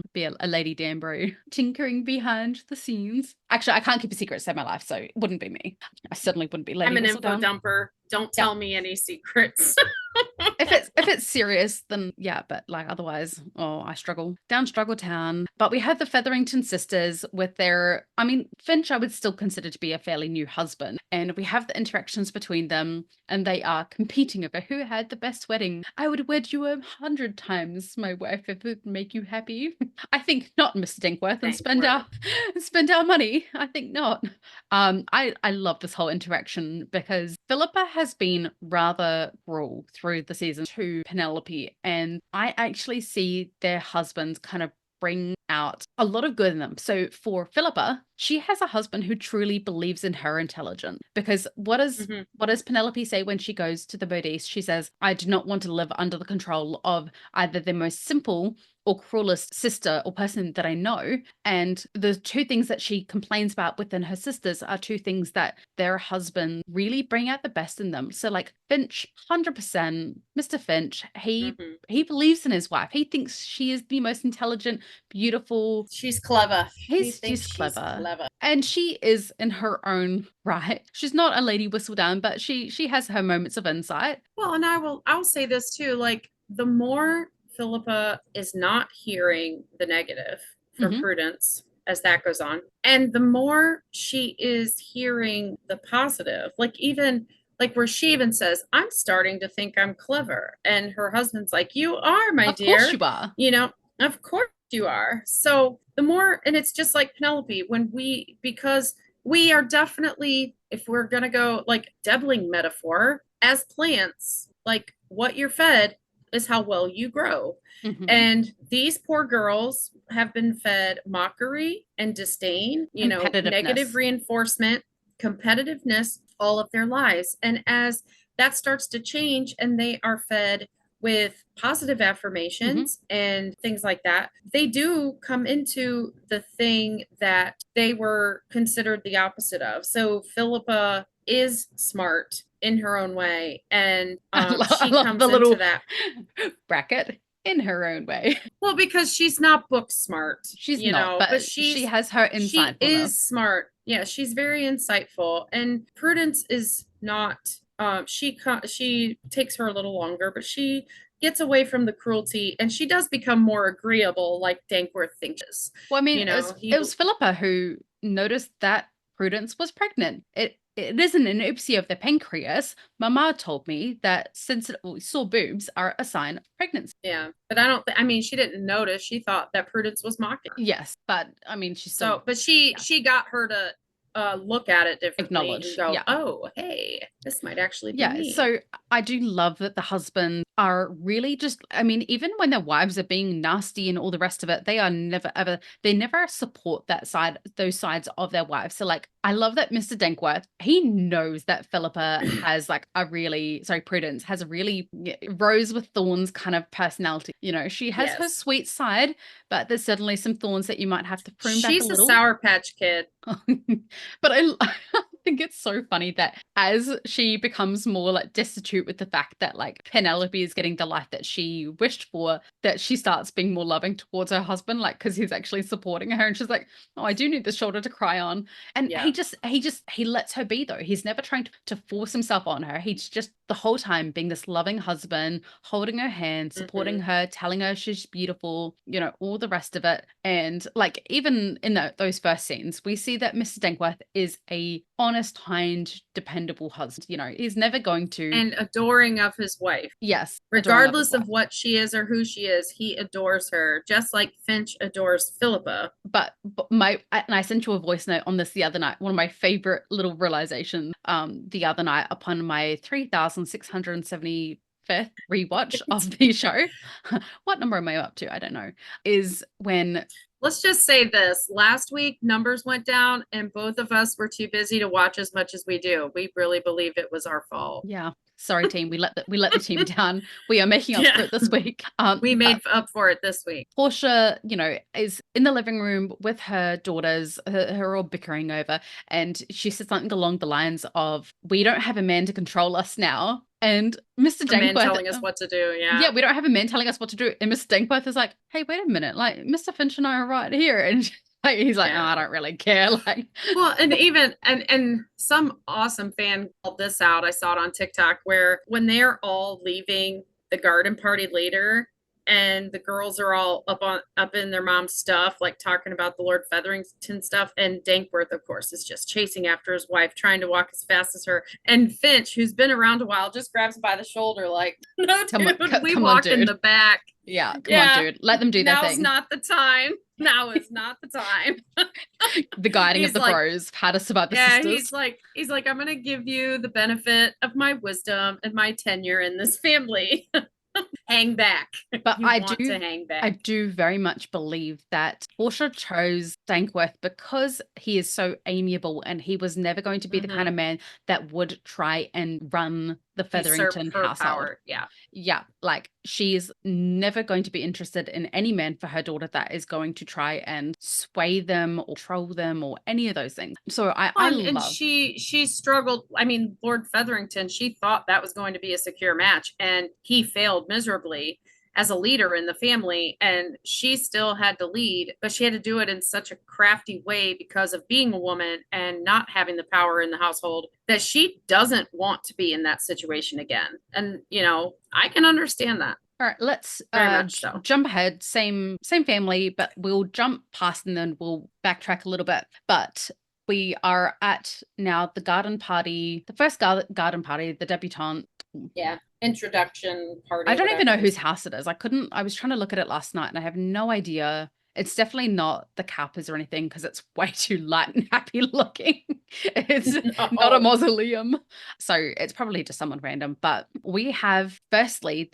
Speaker 1: Lady Danbury tinkering behind the scenes. Actually, I can't keep a secret to save my life, so it wouldn't be me. I certainly wouldn't be Lady
Speaker 2: I'm an
Speaker 1: Whistledown.
Speaker 2: info dumper. Don't tell me any secrets.
Speaker 1: If it's serious, then yeah, but like otherwise, I struggle. Down Struggle Town. But we have the Featherington sisters with Finch I would still consider to be a fairly new husband. And we have the interactions between them, and they are competing over who had the best wedding. I would wed you 100 times, my wife, if it would make you happy. I think not, Mr. Dankworth, and spend our money. I think not. I love this whole interaction because Philippa has been rather cruel through the season to Penelope, and I actually see their husbands kind of bring out a lot of good in them. So for Philippa, she has a husband who truly believes in her intelligence, because what does Penelope say when she goes to the Bodice? She says, I do not want to live under the control of either the most simple or cruelest sister or person that I know. And the two things that she complains about within her sisters are two things that their husband really bring out the best in them. So like Finch, 100%, Mr. Finch, he believes in his wife. He thinks she is the most intelligent, beautiful.
Speaker 2: She's clever.
Speaker 1: She's clever. And she is in her own right. She's not a Lady Whistledown, but she has her moments of insight.
Speaker 2: Well, and I'll say this too, like the more Philippa is not hearing the negative from Prudence as that goes on, and the more she is hearing the positive, like even like where she even says, I'm starting to think I'm clever. And her husband's like, you are, my dear.
Speaker 1: Of course you are.
Speaker 2: Of course you are. So the more, and it's just like Penelope, because we are definitely, if we're going to go like Debling metaphor, as plants, like what you're fed is how well you grow. And these poor girls have been fed mockery and disdain, negative reinforcement, competitiveness all of their lives. And as that starts to change and they are fed with positive affirmations and things like that, they do come into the thing that they were considered the opposite of. So Philippa is smart in her own way, and she comes into that
Speaker 1: bracket in her own way.
Speaker 2: Well, because she's not book smart.
Speaker 1: She's not, but she has her insight.
Speaker 2: She is smart. Yeah, she's very insightful. And Prudence is not. She takes her a little longer, but she gets away from the cruelty, and she does become more agreeable, like Dankworth thinks.
Speaker 1: Well, I mean, it was Philippa who noticed that Prudence was pregnant. It isn't an oopsie of the pancreas. Mama told me that since sore boobs are a sign of pregnancy.
Speaker 2: Yeah, but she didn't notice. She thought that Prudence was mocking.
Speaker 1: Yes, but I mean, she still.
Speaker 2: So, but she got her to look at it differently.
Speaker 1: Acknowledge.
Speaker 2: And go, oh, hey, this might actually be me.
Speaker 1: So I do love that the husbands are really just, even when their wives are being nasty and all the rest of it, they never support those sides of their wives. So like, I love that Mr. Dankworth, he knows that Philippa has like Prudence has a really rose with thorns kind of personality. She has her sweet side, but there's certainly some thorns that you might have to prune back a little.
Speaker 2: She's a Sour Patch Kid.
Speaker 1: But think it's so funny that as she becomes more like destitute with the fact that like Penelope is getting the life that she wished for, that she starts being more loving towards her husband, like because he's actually supporting her, and she's like, oh, I do need this shoulder to cry on. And
Speaker 2: Yeah.
Speaker 1: he lets her be, though. He's never trying to force himself on her. He's just the whole time being this loving husband, holding her hand, supporting her, telling her she's beautiful, you know, all the rest of it. And like even in those first scenes, we see that Mr. Dankworth is a honest, kind, dependable husband. You know, he's never going to.
Speaker 2: And adoring of his wife.
Speaker 1: Yes.
Speaker 2: Regardless of what she is or who she is, he adores her, just like Finch adores Philippa.
Speaker 1: But I sent you a voice note on this the other night. One of my favorite little realizations the other night upon my 3,675th rewatch of the show. What number am I up to? I don't know. Is when...
Speaker 2: Let's just say this. Last week, numbers went down and both of us were too busy to watch as much as we do. We really believe it was our fault.
Speaker 1: Yeah. Sorry, team. We let the team down. We are making up for it this week.
Speaker 2: We made up for it this week.
Speaker 1: Portia, you know, is in the living room with her daughters, her all bickering over, and she said something along the lines of, "We don't have a man to control us now." And Mr. Dankworth
Speaker 2: telling us what to do. Yeah,
Speaker 1: we don't have a man telling us what to do. And Mr. Dankworth is like, "Hey, wait a minute! Like, Mr. Finch and I are right here." And he's like, "Oh, I don't really care." Like,
Speaker 2: well, and even and some awesome fan called this out. I saw it on TikTok where when they're all leaving the garden party later, and the girls are all up in their mom's stuff, like talking about the Lord Featherington stuff, and Dankworth, of course, is just chasing after his wife, trying to walk as fast as her. And Finch, who's been around a while, just grabs him by the shoulder, like, "No, dude, we walk in the back."
Speaker 1: Yeah, come on, dude. Let them do their thing.
Speaker 2: Now's not the time. Now is not the time.
Speaker 1: The guiding of the bros, how to survive the sisters.
Speaker 2: He's like, "I'm gonna give you the benefit of my wisdom and my tenure in this family." Hang back.
Speaker 1: But I do very much believe that Portia chose Dankworth because he is so amiable, and he was never going to be the kind of man that would try and run the Featherington household.
Speaker 2: Power.
Speaker 1: Yeah. Like, she's never going to be interested in any man for her daughter that is going to try and sway them or troll them or any of those things. So I love.
Speaker 2: And she struggled. I mean, Lord Featherington, she thought that was going to be a secure match, and he failed miserably as a leader in the family, and she still had to lead, but she had to do it in such a crafty way because of being a woman and not having the power in the household, that she doesn't want to be in that situation again. And, you know, I can understand that.
Speaker 1: All right, let's jump ahead. Same family, but we'll jump past and then we'll backtrack a little bit. But we are at now the garden party, the first garden party, the debutante.
Speaker 2: Yeah. Introduction party.
Speaker 1: I don't even know whose house it is. I was trying to look at it last night and I have no idea. It's definitely not the Cowpers or anything because it's way too light and happy looking. It's not a mausoleum. So it's probably just someone random. But we have firstly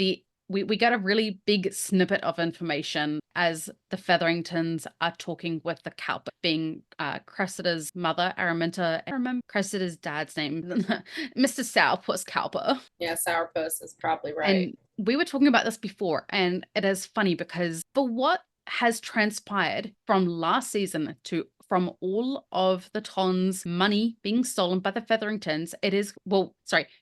Speaker 1: we got a really big snippet of information as the Featheringtons are talking with the Cowper, being Cressida's mother, Araminta. I remember Cressida's dad's name, Mr. Sourpuss Cowper.
Speaker 2: Yeah, Sourpuss is probably right.
Speaker 1: And we were talking about this before, and it is funny because for what has transpired from last season from all of the Ton's money being stolen by the Featheringtons,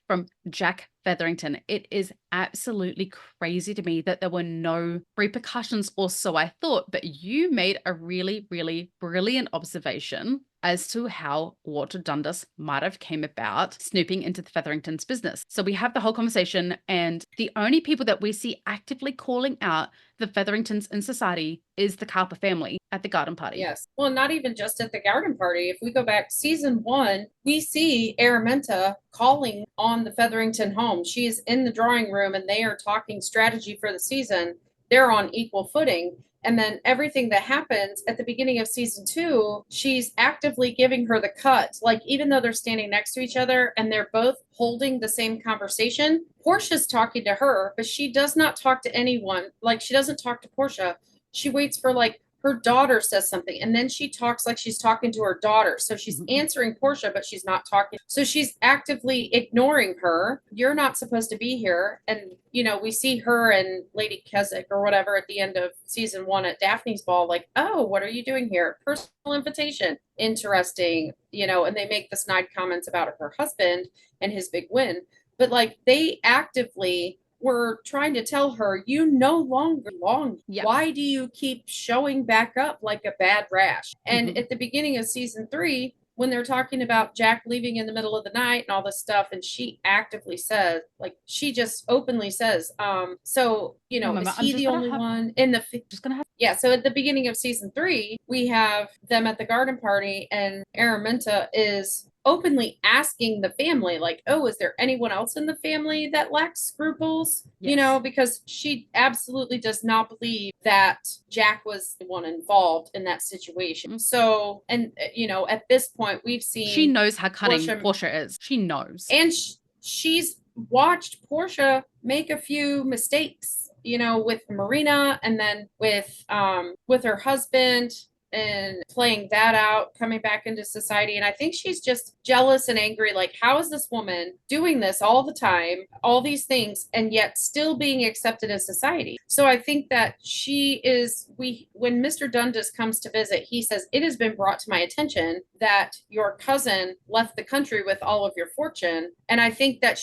Speaker 1: from Jack Featherington, it is absolutely crazy to me that there were no repercussions, or so I thought. But you made a really, really brilliant observation as to how Walter Dundas might have came about snooping into the Featheringtons' business. So we have the whole conversation, and the only people that we see actively calling out the Featheringtons in society is the Cowper family at the garden party.
Speaker 2: Yes. Well, not even just at the garden party. If we go back season 1, we see Araminta calling on the Featherington home. She is in the drawing room and they are talking strategy for the season. They're on equal footing. And then everything that happens at the beginning of season 2, she's actively giving her the cut. Like, even though they're standing next to each other and they're both holding the same conversation, Portia's talking to her, but she does not talk to anyone. Like, she doesn't talk to Portia. She waits for, like, her daughter says something, and then she talks like she's talking to her daughter. So she's
Speaker 1: Mhm.
Speaker 2: answering Portia, but she's not talking. So she's actively ignoring her. You're not supposed to be here. And, we see her and Lady Keswick or whatever at the end of season 1 at Daphne's ball, like, oh, what are you doing here? Personal invitation. Interesting. And they make the snide comments about her husband and his big win. But like they actively were trying to tell her, you no longer belong.
Speaker 1: Yeah.
Speaker 2: Why do you keep showing back up like a bad rash? And
Speaker 1: Mhm.
Speaker 2: at the beginning of season 3, when they're talking about Jack leaving in the middle of the night and all this stuff, and she actively says, like, she just openly says, so,
Speaker 1: Remember,
Speaker 2: is
Speaker 1: I'm
Speaker 2: he
Speaker 1: just
Speaker 2: the
Speaker 1: gonna
Speaker 2: only
Speaker 1: have
Speaker 2: one in the
Speaker 1: just gonna have
Speaker 2: yeah, so at the beginning of season 3, we have them at the garden party, and Araminta is openly asking the family, like, oh, is there anyone else in the family that lacks scruples?
Speaker 1: Yes.
Speaker 2: Because she absolutely does not believe that Jack was the one involved in that situation.
Speaker 1: Mhm.
Speaker 2: So, and, at this point, we've
Speaker 1: She
Speaker 2: seen
Speaker 1: knows how cunning
Speaker 2: Portia,
Speaker 1: Portia is. She knows.
Speaker 2: and she's watched Portia make a few mistakes, with Marina, and then with her husband, and playing that out, coming back into society. And I think she's just jealous and angry. Like, how is this woman doing this all the time, all these things, and yet still being accepted as society? So I think that when Mr. Dundas comes to visit, he says, it has been brought to my attention that your cousin left the country with all of your fortune. And I think that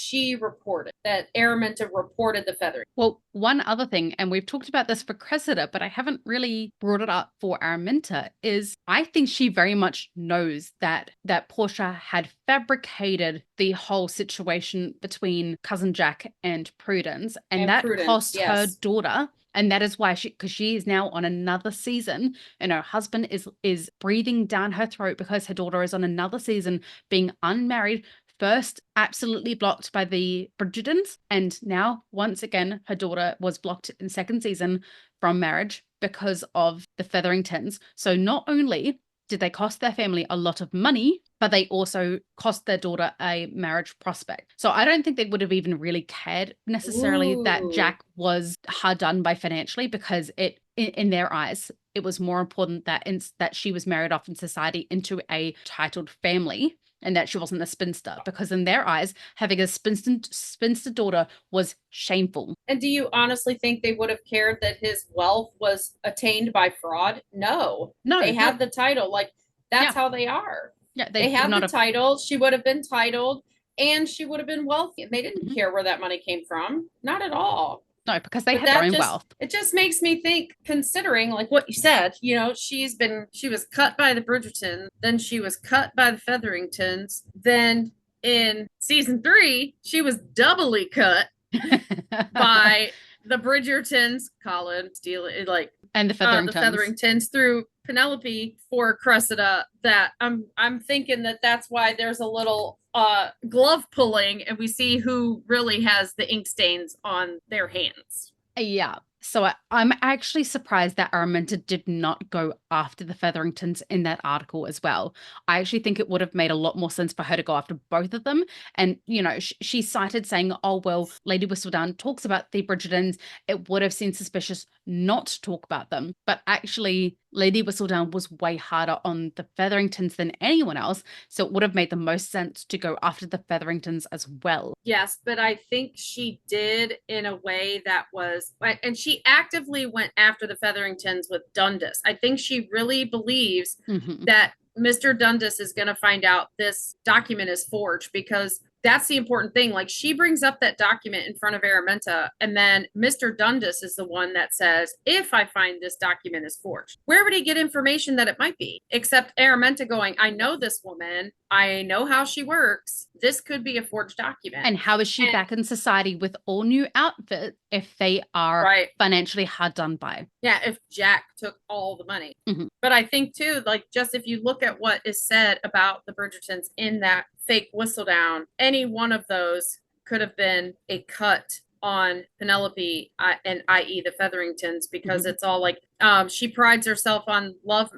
Speaker 2: Araminta reported the feathering.
Speaker 1: Well, one other thing, and we've talked about this for Cressida, but I haven't really brought it up for Araminta, is I think she very much knows that Portia had fabricated the whole situation between cousin Jack and Prudence, and that
Speaker 2: Prudence,
Speaker 1: cost her
Speaker 2: yes.
Speaker 1: daughter. And that is why because she is now on another season, and her husband is breathing down her throat because her daughter is on another season being unmarried. First, absolutely blocked by the Bridgertons, and now, once again, her daughter was blocked in second season from marriage because of the Featheringtons. So not only did they cost their family a lot of money, but they also cost their daughter a marriage prospect. So I don't think they would have even really cared necessarily that Jack was hard done by financially, because in their eyes, it was more important that she was married off in society into a titled family, and that she wasn't a spinster, because in their eyes, having a spinster daughter was shameful.
Speaker 2: And do you honestly think they would have cared that his wealth was attained by fraud? No.
Speaker 1: No,
Speaker 2: They had the title. Like, that's how they are.
Speaker 1: Yeah,
Speaker 2: They had the title. She would have been titled, and she would have been wealthy. And they didn't care where that money came from. Not at all.
Speaker 1: No, because they had their own wealth.
Speaker 2: It just makes me think, considering like what you said, she was cut by the Bridgerton, then she was cut by the Featheringtons, then in season 3, she was doubly cut by the Bridgertons, Colin, like,
Speaker 1: and the
Speaker 2: Featheringtons through Penelope for Cressida. That I'm thinking that's why there's a little glove pulling, and we see who really has the ink stains on their hands.
Speaker 1: Yeah. So I'm actually surprised that Araminta did not go after the Featheringtons in that article as well. I actually think it would have made a lot more sense for her to go after both of them. And, she cited saying, oh, well, Lady Whistledown talks about the Bridgertons. It would have seemed suspicious not to talk about them. But actually, Lady Whistledown was way harder on the Featheringtons than anyone else. So it would have made the most sense to go after the Featheringtons as well.
Speaker 2: Yes, but I think she did in a way that was, and she actively went after the Featheringtons with Dundas. I think she really believes that Mr. Dundas is going to find out this document is forged, because that's the important thing. Like, she brings up that document in front of Araminta, and then Mr. Dundas is the one that says, if I find this document is forged. Where would he get information that it might be? Except Araminta going, I know this woman. I know how she works. This could be a forged document.
Speaker 1: And how is she back in society with all new outfits if they are financially hard done by?
Speaker 2: Yeah, if Jack took all the money. But I think too, like, just if you look at what is said about the Bridgertons in that fake Whistledown, any one of those could have been a cut on Penelope, and i.e. the Featheringtons, because it's all like, she prides herself on love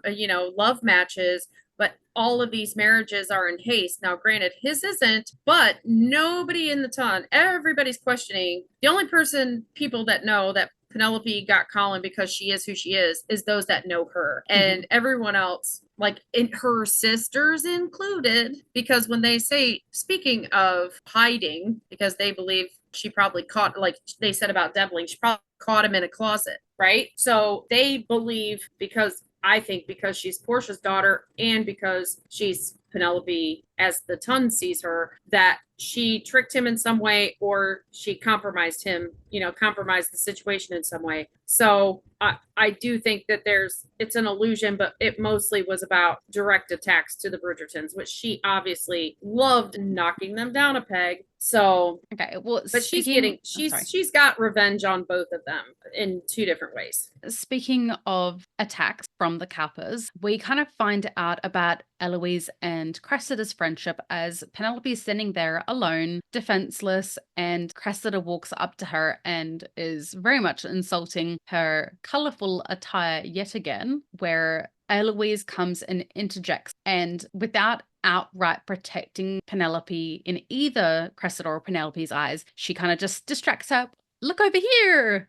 Speaker 2: matches, but all of these marriages are in haste. Now, granted, his isn't, but nobody in the town, everybody's questioning. The only people that know that Penelope got Colin because she is who she is those that know her. And everyone else, like in her sisters included, because when they say, speaking of hiding, because they believe she probably caught, like they said about Devling, she probably caught him in a closet, right? So they believe, because I think because she's Portia's daughter and because she's Penelope as the Ton sees her, that she tricked him in some way or she compromised him, compromised the situation in some way. So I do think that it's an illusion, but it mostly was about direct attacks to the Bridgertons, which she obviously loved knocking them down a peg. So
Speaker 1: okay, well,
Speaker 2: but she's got revenge on both of them in two different ways.
Speaker 1: Speaking of attacks from the Cowpers, we kind of find out about Eloise and Cressida's friendship as Penelope is sitting there alone, defenseless, and Cressida walks up to her and is very much insulting her colorful attire yet again, where Eloise comes and interjects, and without outright protecting Penelope in either Cressida or Penelope's eyes, she kind of just distracts her. Look over here,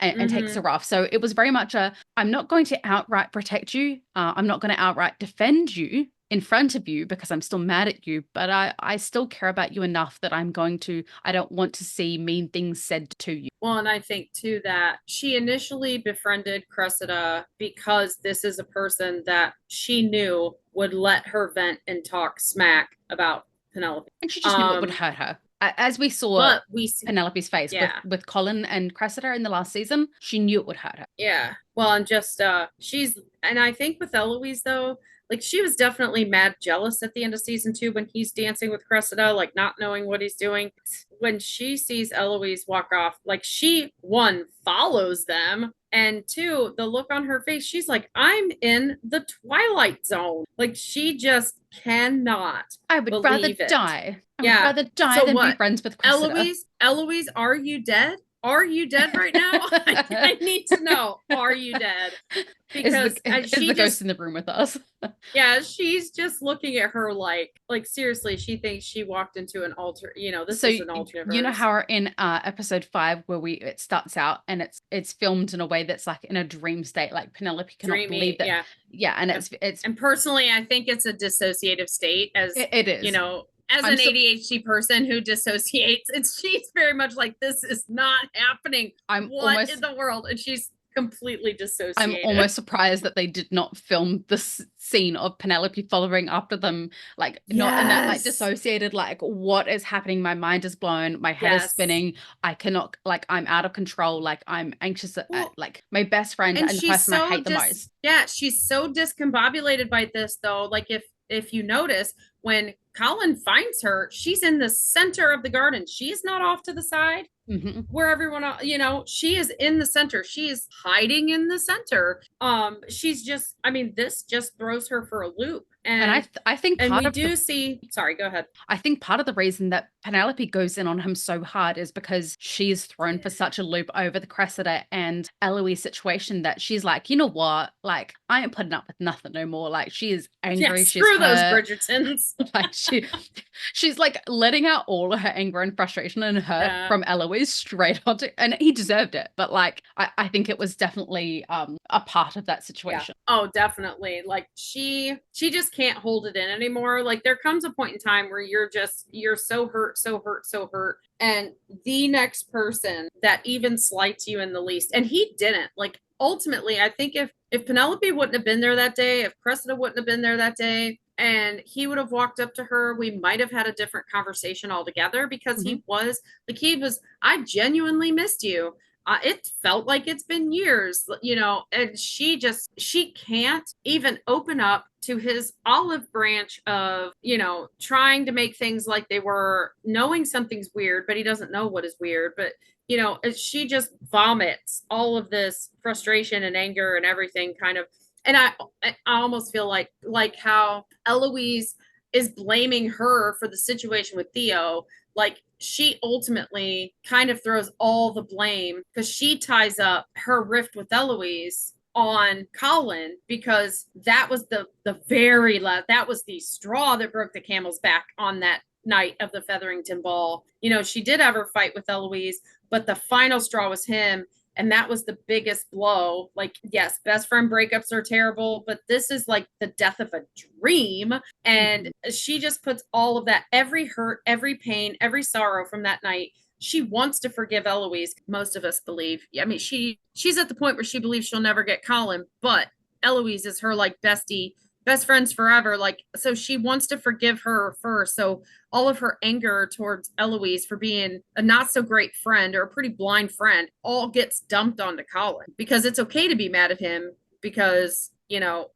Speaker 1: and takes her off. So it was very much I'm not going to outright protect you. I'm not going to outright defend you in front of you because I'm still mad at you, but I still care about you enough that I don't want to see mean things said to you.
Speaker 2: Well, and I think too that she initially befriended Cressida because this is a person that she knew would let her vent and talk smack about Penelope.
Speaker 1: And she just knew it would hurt her. As we saw Penelope's face with Colin and Cressida in the last season, she knew it would hurt her.
Speaker 2: Yeah. Well, and just and I think with Eloise though, like she was definitely mad jealous at the end of season 2 when he's dancing with Cressida, like not knowing what he's doing. When she sees Eloise walk off, like she, one, follows them, and two, the look on her face, she's like, I'm in the Twilight Zone. Like she just cannot.
Speaker 1: I would rather die. I would rather die than be friends with
Speaker 2: Cressida. Eloise, are you dead? Are you dead right now? I need to know. Are you dead?
Speaker 1: Because is the ghost in the room with us?
Speaker 2: Yeah, she's just looking at her like seriously, she thinks she walked into an alter. This is an alternate.
Speaker 1: You know how in episode 5 where it starts out and it's filmed in a way that's like in a dream state, like Penelope cannot believe that. Yeah, and it's
Speaker 2: and personally, I think it's a dissociative state, as
Speaker 1: it is.
Speaker 2: As an ADHD person who dissociates, she's very much like, this is not happening. What in the world? And she's completely dissociated.
Speaker 1: I'm almost surprised that they did not film this scene of Penelope following after them, like not in that like dissociated, like what is happening? My mind is blown, my head is spinning, I cannot, like I'm out of control, like I'm anxious at like my best friend and the person I hate the most.
Speaker 2: Yeah, she's so discombobulated by this though. Like if you notice, when Colin finds her, she's in the center of the garden. She's not off to the side where everyone else, she is in the center. She is hiding in the center. She's just, this just throws her for a loop. And
Speaker 1: I think
Speaker 2: sorry, go ahead.
Speaker 1: I think part of the reason that Penelope goes in on him so hard is because she's thrown for such a loop over the Cressida and Eloise situation that she's like, you know what? Like, I ain't putting up with nothing no more. Like, she is angry. She's
Speaker 2: screw those Bridgertons.
Speaker 1: Like she's like letting out all of her anger and frustration and hurt from Eloise straight onto, and he deserved it. But like, I think it was definitely a part of that situation.
Speaker 2: Yeah. Oh, definitely. Like she just can't hold it in anymore. Like there comes a point in time where you're so hurt. And the next person that even slights you in the least, and he didn't, like ultimately, I think if Penelope wouldn't have been there that day, if Cressida wouldn't have been there that day, and he would have walked up to her, we might have had a different conversation altogether, because he was, I genuinely missed you. It felt like it's been years, and she can't even open up to his olive branch of, trying to make things like they were, knowing something's weird, but he doesn't know what is weird. But, she just vomits all of this frustration and anger and everything kind of. And I almost feel like how Eloise is blaming her for the situation with Theo. Like she ultimately kind of throws all the blame because she ties up her rift with Eloise on Colin, because that was the very last, that was the straw that broke the camel's back on that night of the Featherington Ball. She did have her fight with Eloise, but the final straw was him And that was the biggest blow. Like, yes, best friend breakups are terrible, but this is like the death of a dream. And she just puts all of that, every hurt, every pain, every sorrow from that night. She wants to forgive Eloise. Most of us believe. I mean, she's at the point where she believes she'll never get Colin, but Eloise is her like bestie, best friends forever. Like, so she wants to forgive her first. So all of her anger towards Eloise for being a not so great friend or a pretty blind friend all gets dumped onto Colin, because it's okay to be mad at him, because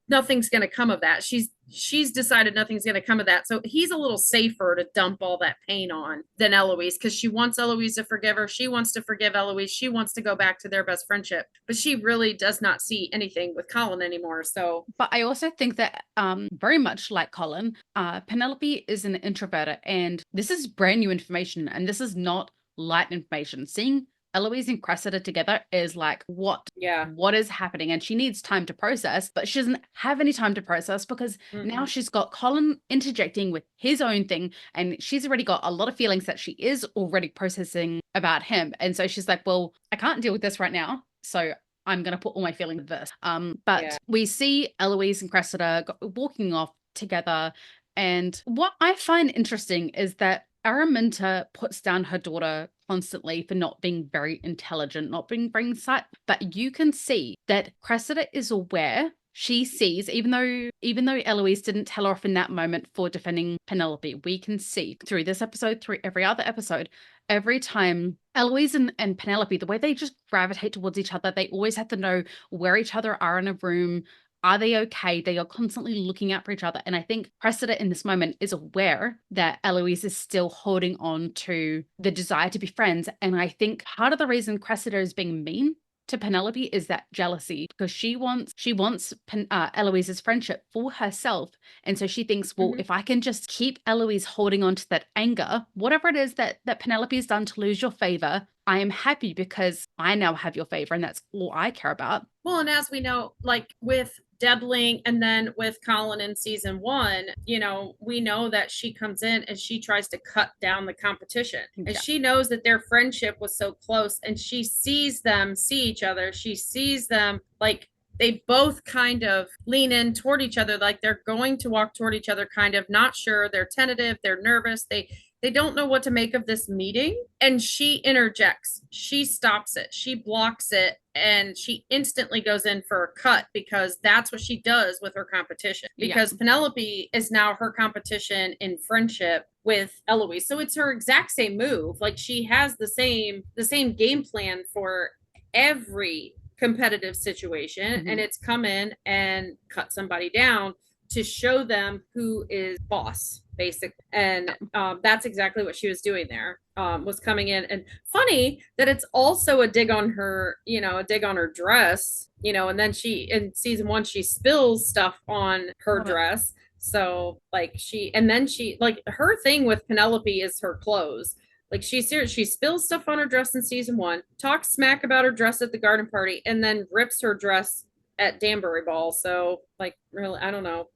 Speaker 2: nothing's going to come of that. She's decided nothing's going to come of that. So he's a little safer to dump all that pain on than Eloise, because she wants Eloise to forgive her. She wants to forgive Eloise. She wants to go back to their best friendship, but she really does not see anything with Colin anymore. So,
Speaker 1: but I also think that very much like Colin, Penelope is an introverter, and this is brand new information, and this is not light information. Seeing Eloise and Cressida together is like, what is happening? And she needs time to process, but she doesn't have any time to process, because now she's got Colin interjecting with his own thing, and she's already got a lot of feelings that she is already processing about him. And so she's like, well, I can't deal with this right now, so I'm going to put all my feelings in this. But we see Eloise and Cressida walking off together. And what I find interesting is that Araminta puts down her daughter constantly for not being very intelligent, not being very insight. But you can see that Cressida is aware. She sees, even though Eloise didn't tell her off in that moment for defending Penelope, we can see through this episode, through every other episode, every time Eloise and Penelope, the way they just gravitate towards each other, they always have to know where each other are in a room. Are they okay? They are constantly looking out for each other. And I think Cressida in this moment is aware that Eloise is still holding on to the desire to be friends. And I think part of the reason Cressida is being mean to Penelope is that jealousy, because she wants Eloise's friendship for herself. And so she thinks, well, if I can just keep Eloise holding on to that anger, whatever it is that Penelope has done to lose your favor, I am happy because I now have your favor, and that's all I care about.
Speaker 2: Well, and as we know, like with Debling and then with Colin in season 1, we know that she comes in and she tries to cut down the competition. And she knows that their friendship was so close, and she sees them see each other. She sees them like they both kind of lean in toward each other, like they're going to walk toward each other, kind of not sure. They're tentative, they're nervous. They don't know what to make of this meeting. And she interjects. She stops it. She blocks it. And she instantly goes in for a cut, because that's what she does with her competition. Because Penelope is now her competition in friendship with Eloise. So it's her exact same move. Like, she has the same game plan for every competitive situation. And it's come in and cut somebody down to show them who is boss, basically. And that's exactly what she was doing there, was coming in. And funny that it's also a dig on her, a dig on her dress, and then in season 1, she spills stuff on her dress. So like her thing with Penelope is her clothes. Like, she spills stuff on her dress in season 1, talks smack about her dress at the garden party, and then rips her dress at Danbury Ball. So like, really, I don't know.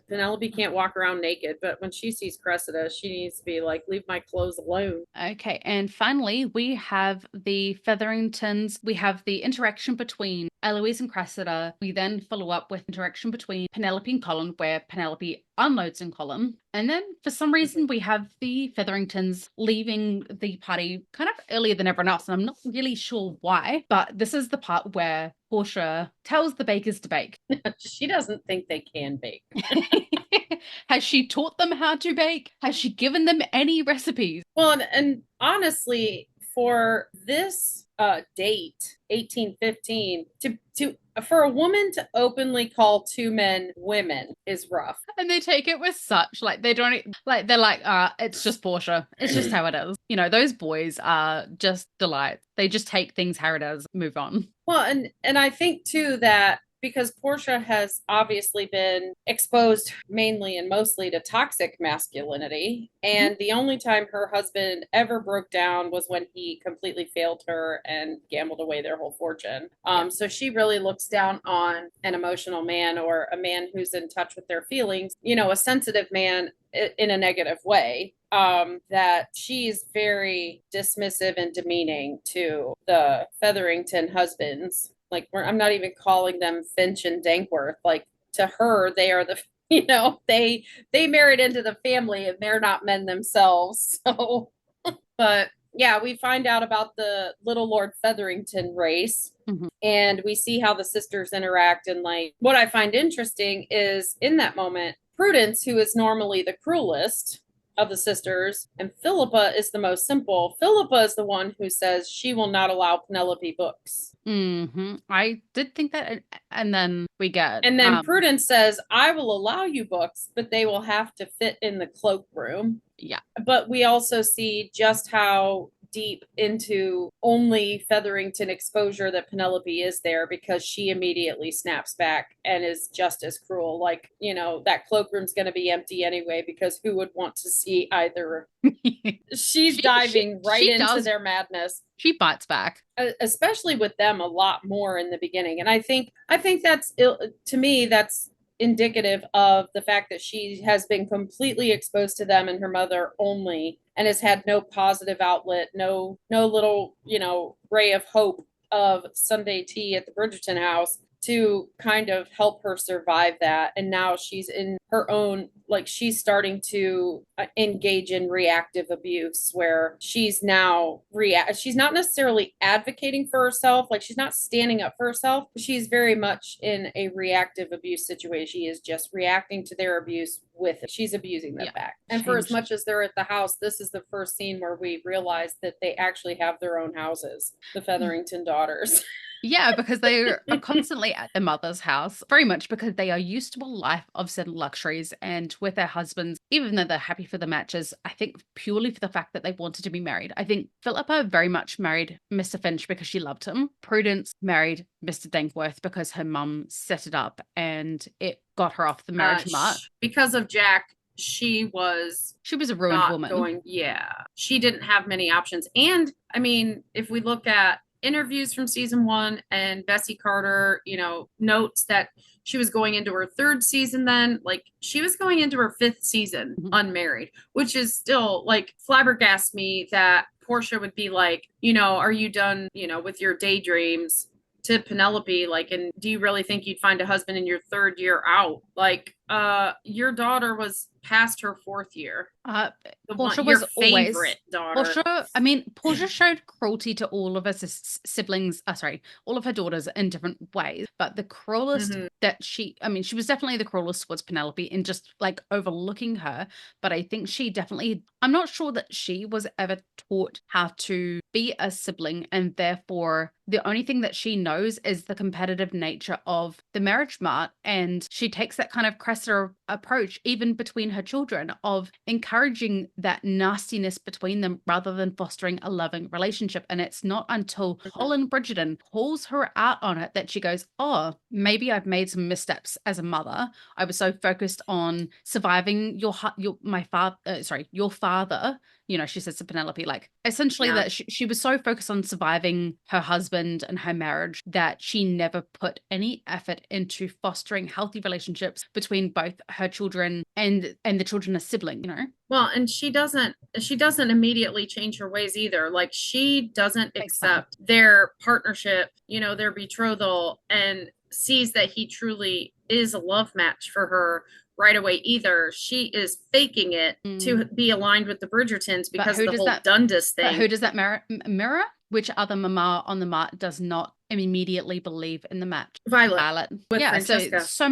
Speaker 2: Penelope can't walk around naked, but when she sees Cressida, she needs to be like, leave my clothes alone.
Speaker 1: Okay, and finally, we have the Featheringtons. We have the interaction between Eloise and Cressida. We then follow up with interaction between Penelope and Colin, where Penelope unloads on Colin. And then for some reason, we have the Featheringtons leaving the party kind of earlier than everyone else. And I'm not really sure why, but this is the part where Portia tells the bakers to bake.
Speaker 2: She doesn't think they can bake.
Speaker 1: Has she taught them how to bake? Has she given them any recipes?
Speaker 2: Well, and honestly, for this date, 1815, for a woman to openly call 2 men women is rough.
Speaker 1: And they take it with such, like, they don't, like, they're like, it's just Portia. It's just how it is. Those boys are just delights. They just take things how it is, move on.
Speaker 2: Well, and I think too that because Portia has obviously been exposed mainly and mostly to toxic masculinity. And the only time her husband ever broke down was when he completely failed her and gambled away their whole fortune. So she really looks down on an emotional man, or a man who's in touch with their feelings, a sensitive man, in a negative way. that she's very dismissive and demeaning to the Featherington husbands. Like, I'm not even calling them Finch and Dankworth. Like, to her, they are the, they married into the family and they're not men themselves. So, but yeah, we find out about the Little Lord Featherington race. And we see how the sisters interact. And like, what I find interesting is in that moment, Prudence, who is normally the cruelest of the sisters, and Philippa is the most simple. Philippa is the one who says she will not allow Penelope books.
Speaker 1: I did think that, and then we get,
Speaker 2: and then Prudence says, I will allow you books, but they will have to fit in the cloakroom.
Speaker 1: Yeah.
Speaker 2: But we also see just how deep into only Featherington exposure that Penelope is there, because she immediately snaps back and is just as cruel. Like, that cloakroom's going to be empty anyway, because who would want to see either? She's diving right into their madness.
Speaker 1: She bites back,
Speaker 2: especially with them a lot more in the beginning. And I think that's, to me, that's indicative of the fact that she has been completely exposed to them and her mother only, and has had no positive outlet, no little, ray of hope of Sunday tea at the Bridgerton house to kind of help her survive that. And now she's in her own, like, she's starting to engage in reactive abuse, where she's now she's not necessarily advocating for herself, like she's not standing up for herself, but she's very much in a reactive abuse situation. She is just reacting to their abuse with it. She's abusing them back. And for as much as they're at the house, this is the first scene where we realize that they actually have their own houses, the Featherington daughters.
Speaker 1: Yeah, because they are constantly at their mother's house, very much because they are used to a life of certain luxuries, and with their husbands, even though they're happy for the matches, I think purely for the fact that they wanted to be married. I think Philippa very much married Mr. Finch because she loved him. Prudence married Mr. Dankworth because her mum set it up and it got her off the marriage mark.
Speaker 2: Because of Jack, she was
Speaker 1: a ruined woman.
Speaker 2: She didn't have many options. And I mean, if we look at interviews from season 1, and Bessie Carter, notes that she was going into her 3rd season then, like, she was going into her 5th season unmarried, which is still, like, flabbergasts me that Portia would be like, are you done, with your daydreams, to Penelope, like, and do you really think you'd find a husband in your 3rd year out? Like, your daughter was past her 4th year.
Speaker 1: Portia was always
Speaker 2: daughter.
Speaker 1: Portia showed cruelty to all of her siblings, all of her daughters in different ways. But the cruelest that she was definitely the cruelest towards Penelope in just like overlooking her. But I think I'm not sure that she was ever taught how to be a sibling, and therefore the only thing that she knows is the competitive nature of the marriage mart, and she takes that kind of crassor approach even between her children of encouraging that nastiness between them rather than fostering a loving relationship. And it's not until Colin Bridgerton calls her out on it that she goes, oh, maybe I've made some missteps as a mother. I was so focused on surviving your father. She says to Penelope, like, essentially that she was so focused on surviving her husband and her marriage that she never put any effort into fostering healthy relationships between both her children and the children of sibling,
Speaker 2: Well, and she doesn't immediately change her ways either. Like, she doesn't accept their partnership, their betrothal, and sees that he truly is a love match for her right away either. She is faking it to be aligned with the Bridgertons because of the whole Dundas thing.
Speaker 1: But who does that mirror? Which other mama on the mart does not immediately believe in the match?
Speaker 2: Violet. With Francesca.
Speaker 1: So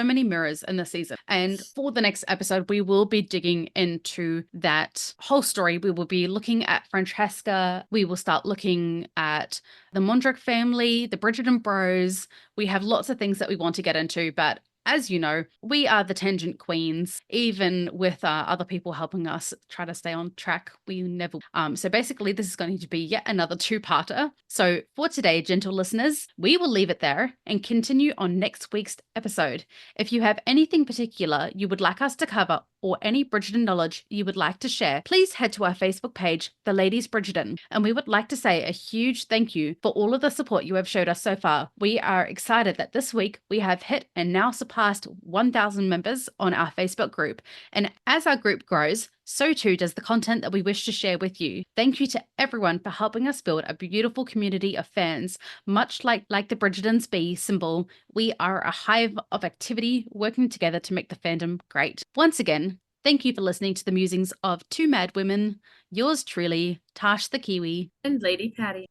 Speaker 1: many mirrors in the season. And for the next episode, we will be digging into that whole story. We will be looking at Francesca. We will start looking at the Mondrick family, the Bridgerton bros. We have lots of things that we want to get into, but as you know, we are the tangent queens, even with other people helping us try to stay on track. We never. So basically, this is going to be yet another 2-parter. So for today, gentle listeners, we will leave it there and continue on next week's episode. If you have anything particular you would like us to cover, or any Bridgerton knowledge you would like to share, please head to our Facebook page, The Ladies Bridgerton. And we would like to say a huge thank you for all of the support you have showed us so far. We are excited that this week we have hit and now surpassed 1,000 members on our Facebook group. And as our group grows, So too does the content that we wish to share with you. Thank you to everyone for helping us build a beautiful community of fans. Much like the Bridgerton's bee symbol, we are a hive of activity working together to make the fandom great. Once again, thank you for listening to the musings of two mad women, yours truly, Tash the Kiwi,
Speaker 2: and Lady Patty.